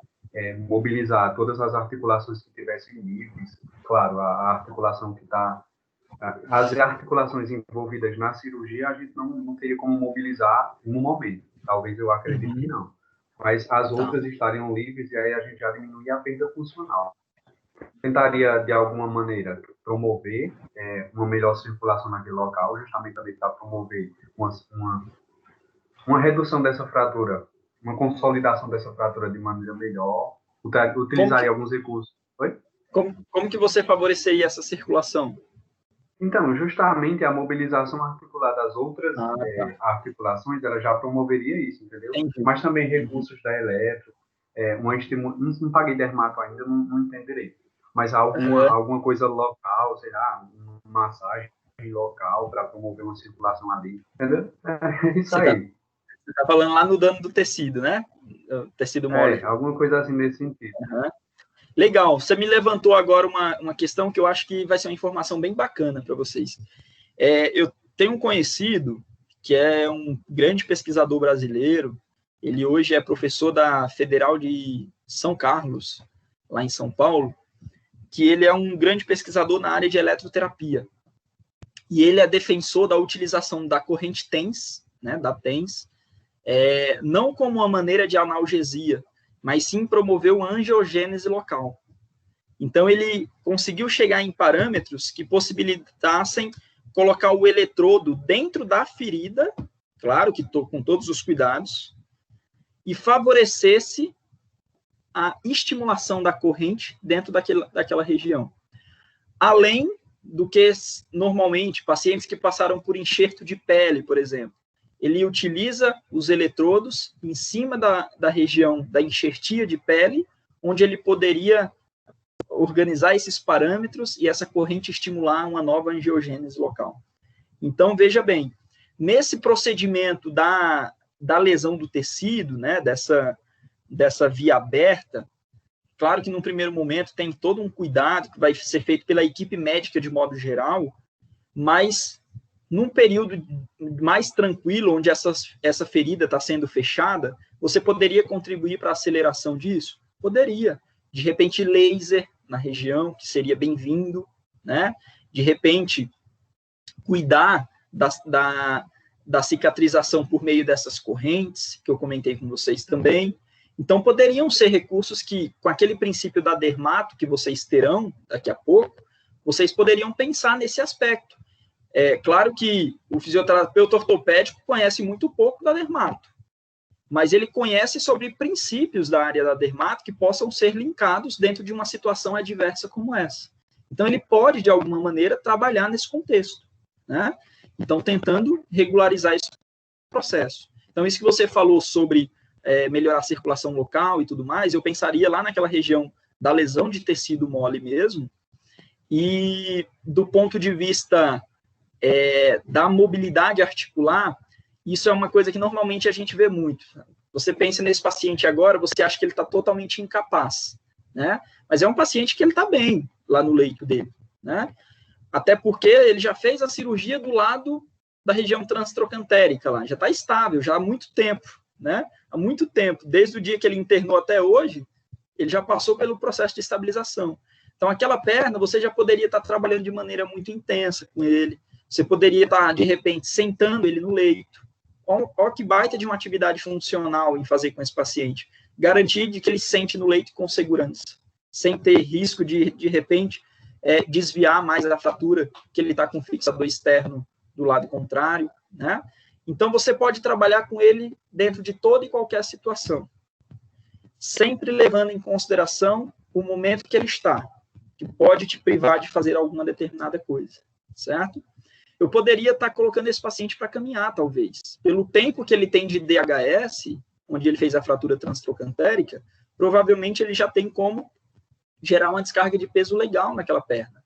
mobilizar todas as articulações que tivessem livres, claro, a articulação que está... As articulações envolvidas na cirurgia, a gente não teria como mobilizar no momento. Talvez eu acredite que não. Mas as outras estariam livres e aí a gente já diminui a perda funcional. Tentaria, de alguma maneira, promover uma melhor circulação naquele local, justamente também para promover uma redução dessa fratura, uma consolidação dessa fratura de maneira melhor, utilizaria alguns recursos. Oi? Como que você favoreceria essa circulação? Então, justamente a mobilização articular das outras articulações, ela já promoveria isso, entendeu? Entendi. Mas também recursos da eletro, não paguei dermato ainda, não entenderei. Mas alguma coisa local, sei lá, uma massagem, local para promover uma circulação ali. Entendeu? É isso Você aí. Você está falando lá no dano do tecido, né? O tecido mole. Alguma coisa assim nesse sentido. Uhum. Legal. Você me levantou agora uma questão que eu acho que vai ser uma informação bem bacana para vocês. Eu tenho um conhecido que é um grande pesquisador brasileiro. Ele hoje é professor da Federal de São Carlos, lá em São Paulo, que ele é um grande pesquisador na área de eletroterapia. E ele é defensor da utilização da corrente TENS, né, da TENS, não como uma maneira de analgesia, mas sim promover uma angiogênese local. Então, ele conseguiu chegar em parâmetros que possibilitassem colocar o eletrodo dentro da ferida, claro que com todos os cuidados, e favorecesse a estimulação da corrente dentro daquela região. Além do que, normalmente, pacientes que passaram por enxerto de pele, por exemplo, ele utiliza os eletrodos em cima da região da enxertia de pele, onde ele poderia organizar esses parâmetros e essa corrente estimular uma nova angiogênese local. Então, veja bem, nesse procedimento da lesão do tecido, né, dessa via aberta, claro que no primeiro momento tem todo um cuidado que vai ser feito pela equipe médica de modo geral, mas num período mais tranquilo, onde essa ferida está sendo fechada, você poderia contribuir para a aceleração disso? Poderia. De repente, laser na região, que seria bem-vindo, né? De repente, cuidar da cicatrização por meio dessas correntes, que eu comentei com vocês também. Então, poderiam ser recursos que, com aquele princípio da dermato que vocês terão daqui a pouco, vocês poderiam pensar nesse aspecto. Claro que o fisioterapeuta ortopédico conhece muito pouco da dermato, mas ele conhece sobre princípios da área da dermato que possam ser linkados dentro de uma situação adversa como essa. Então, ele pode, de alguma maneira, trabalhar nesse contexto, né? Então, tentando regularizar esse processo. Então, isso que você falou sobre melhorar a circulação local e tudo mais, eu pensaria lá naquela região da lesão de tecido mole mesmo, e do ponto de vista da mobilidade articular, isso é uma coisa que normalmente a gente vê muito. Você pensa nesse paciente agora, você acha que ele está totalmente incapaz, né? Mas é um paciente que ele está bem lá no leito dele, né? Até porque ele já fez a cirurgia do lado da região transtrocantérica lá, já está estável, já há muito tempo, né? Há muito tempo, desde o dia que ele internou até hoje, ele já passou pelo processo de estabilização. Então, aquela perna, você já poderia estar trabalhando de maneira muito intensa com ele, você poderia estar, de repente, sentando ele no leito. Olha que baita de uma atividade funcional em fazer com esse paciente. Garantir de que ele sente no leito com segurança, sem ter risco de repente, desviar mais a fratura, que ele está com o fixador externo do lado contrário, né? Então, você pode trabalhar com ele dentro de toda e qualquer situação, sempre levando em consideração o momento que ele está, que pode te privar de fazer alguma determinada coisa, certo? Eu poderia estar colocando esse paciente para caminhar, talvez. Pelo tempo que ele tem de DHS, onde ele fez a fratura transtrocantérica, provavelmente ele já tem como gerar uma descarga de peso legal naquela perna.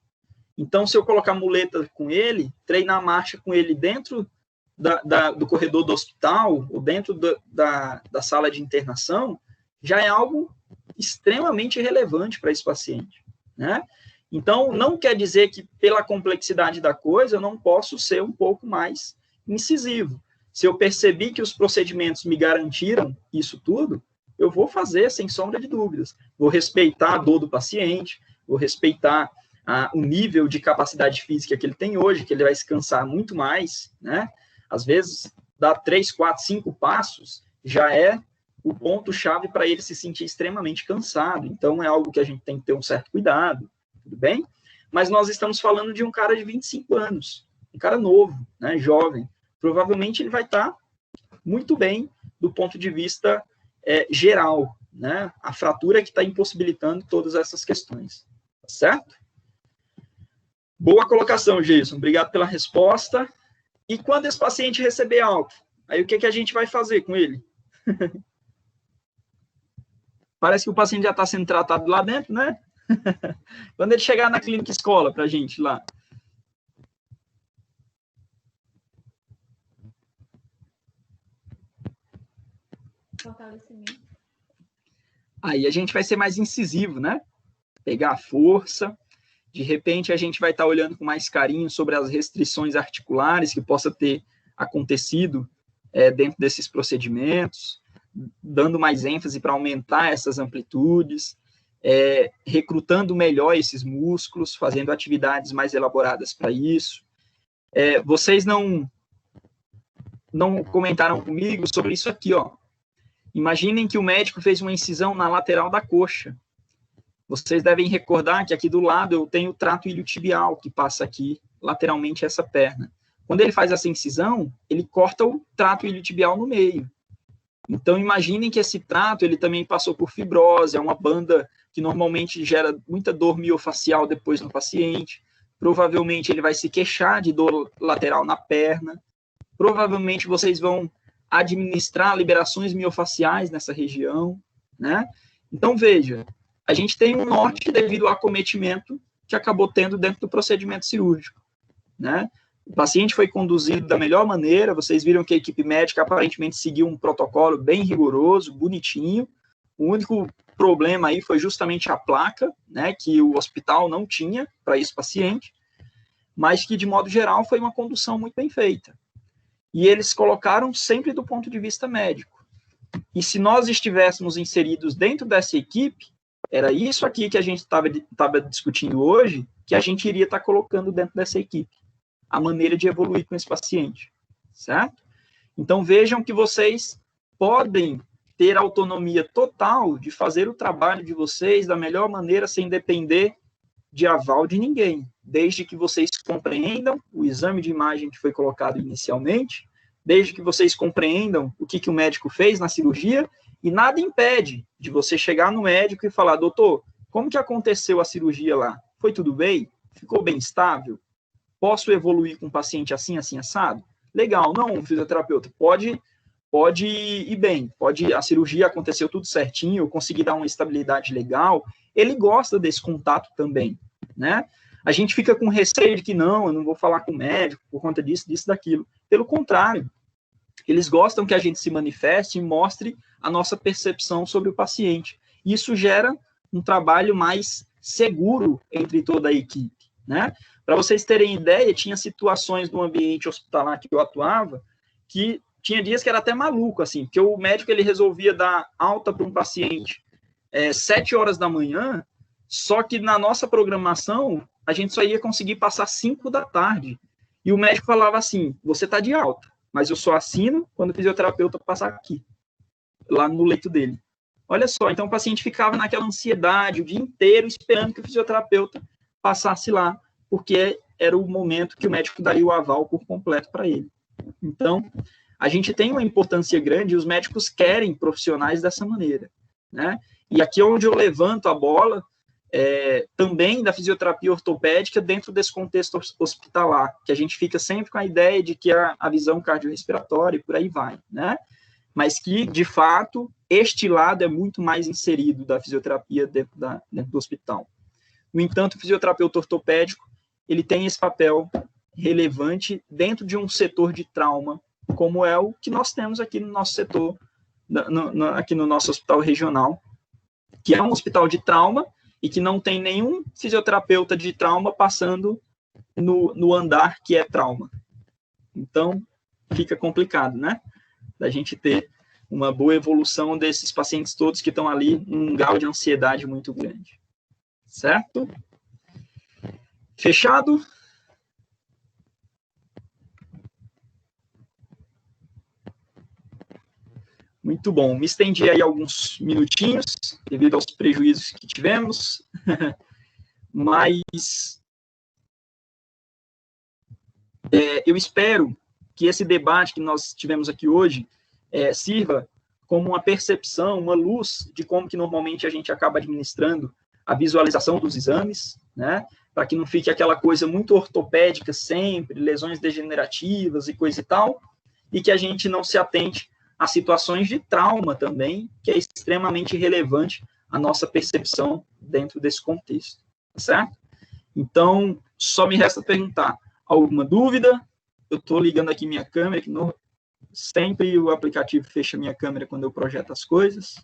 Então, se eu colocar muleta com ele, treinar a marcha com ele dentro do corredor do hospital, ou dentro da sala de internação, já é algo extremamente relevante para esse paciente, né? Então, não quer dizer que, pela complexidade da coisa, eu não posso ser um pouco mais incisivo. Se eu percebi que os procedimentos me garantiram isso tudo, eu vou fazer, sem sombra de dúvidas. Vou respeitar a dor do paciente, vou respeitar o nível de capacidade física que ele tem hoje, que ele vai se cansar muito mais, né? Às vezes, dar 3, 4, 5 passos já é o ponto-chave para ele se sentir extremamente cansado. Então, é algo que a gente tem que ter um certo cuidado, tudo bem? Mas nós estamos falando de um cara de 25 anos, um cara novo, né, jovem. Provavelmente ele vai estar muito bem do ponto de vista geral, né? A fratura que está impossibilitando todas essas questões, certo? Boa colocação, Jason. Obrigado pela resposta. E quando esse paciente receber alta, aí o que a gente vai fazer com ele? Parece que o paciente já está sendo tratado lá dentro, né? Quando ele chegar na clínica escola para a gente lá. fortalecimento. Aí a gente vai ser mais incisivo, né? Pegar a força. De repente, a gente vai estar olhando com mais carinho sobre as restrições articulares que possa ter acontecido dentro desses procedimentos, dando mais ênfase para aumentar essas amplitudes, recrutando melhor esses músculos, fazendo atividades mais elaboradas para isso. Vocês não comentaram comigo sobre isso aqui, ó. Imaginem que o médico fez uma incisão na lateral da coxa. Vocês devem recordar que aqui do lado eu tenho o trato iliotibial que passa aqui lateralmente essa perna. Quando ele faz essa incisão, ele corta o trato iliotibial no meio. Então, imaginem que esse trato ele também passou por fibrose, é uma banda que normalmente gera muita dor miofacial depois no paciente. Provavelmente ele vai se queixar de dor lateral na perna. Provavelmente vocês vão administrar liberações miofaciais nessa região, né? Então, veja, a gente tem um norte devido ao acometimento que acabou tendo dentro do procedimento cirúrgico, né? O paciente foi conduzido da melhor maneira, vocês viram que a equipe médica aparentemente seguiu um protocolo bem rigoroso, bonitinho. O único problema aí foi justamente a placa, né, que o hospital não tinha para esse paciente, mas que, de modo geral, foi uma condução muito bem feita. E eles colocaram sempre do ponto de vista médico. E se nós estivéssemos inseridos dentro dessa equipe, era isso aqui que a gente estava discutindo hoje, que a gente iria estar colocando dentro dessa equipe. A maneira de evoluir com esse paciente, certo? Então, vejam que vocês podem ter autonomia total de fazer o trabalho de vocês da melhor maneira, sem depender de aval de ninguém, desde que vocês compreendam o exame de imagem que foi colocado inicialmente, desde que vocês compreendam o que o médico fez na cirurgia, e nada impede de você chegar no médico e falar: doutor, como que aconteceu a cirurgia lá? Foi tudo bem? Ficou bem estável? Posso evoluir com um paciente assim, assim, assado? Legal, não, fisioterapeuta, pode ir bem, a cirurgia aconteceu tudo certinho, eu consegui dar uma estabilidade legal. Ele gosta desse contato também, né? A gente fica com receio de que não, eu não vou falar com o médico por conta disso, daquilo. Pelo contrário, eles gostam que a gente se manifeste e mostre a nossa percepção sobre o paciente. Isso gera um trabalho mais seguro entre toda a equipe, né? Para vocês terem ideia, tinha situações no ambiente hospitalar que eu atuava, que tinha dias que era até maluco, assim, porque o médico ele resolvia dar alta para um paciente 7 horas da manhã, só que na nossa programação, a gente só ia conseguir passar 5 da tarde. E o médico falava assim: você está de alta, mas eu só assino quando o fisioterapeuta passar aqui, lá no leito dele. Olha só, então o paciente ficava naquela ansiedade o dia inteiro esperando que o fisioterapeuta passasse lá, porque era o momento que o médico daria o aval por completo para ele. Então, a gente tem uma importância grande e os médicos querem profissionais dessa maneira, né? E aqui é onde eu levanto a bola também da fisioterapia ortopédica dentro desse contexto hospitalar, que a gente fica sempre com a ideia de que a visão cardiorrespiratória e por aí vai, né? Mas que, de fato, este lado é muito mais inserido da fisioterapia dentro do hospital. No entanto, o fisioterapeuta ortopédico ele tem esse papel relevante dentro de um setor de trauma, como é o que nós temos aqui no nosso setor, aqui no nosso hospital regional, que é um hospital de trauma e que não tem nenhum fisioterapeuta de trauma passando no andar que é trauma. Então, fica complicado, né? Da gente ter uma boa evolução desses pacientes todos que estão ali num grau de ansiedade muito grande. Certo? Fechado? Muito bom. Me estendi aí alguns minutinhos, devido aos prejuízos que tivemos, mas eu espero que esse debate que nós tivemos aqui hoje sirva como uma percepção, uma luz de como que normalmente a gente acaba administrando a visualização dos exames, né? Para que não fique aquela coisa muito ortopédica sempre, lesões degenerativas e coisa e tal, e que a gente não se atente a situações de trauma também, que é extremamente relevante a nossa percepção dentro desse contexto, certo? Então, só me resta perguntar, alguma dúvida? Eu estou ligando aqui minha câmera, que Sempre o aplicativo fecha minha câmera quando eu projeto as coisas.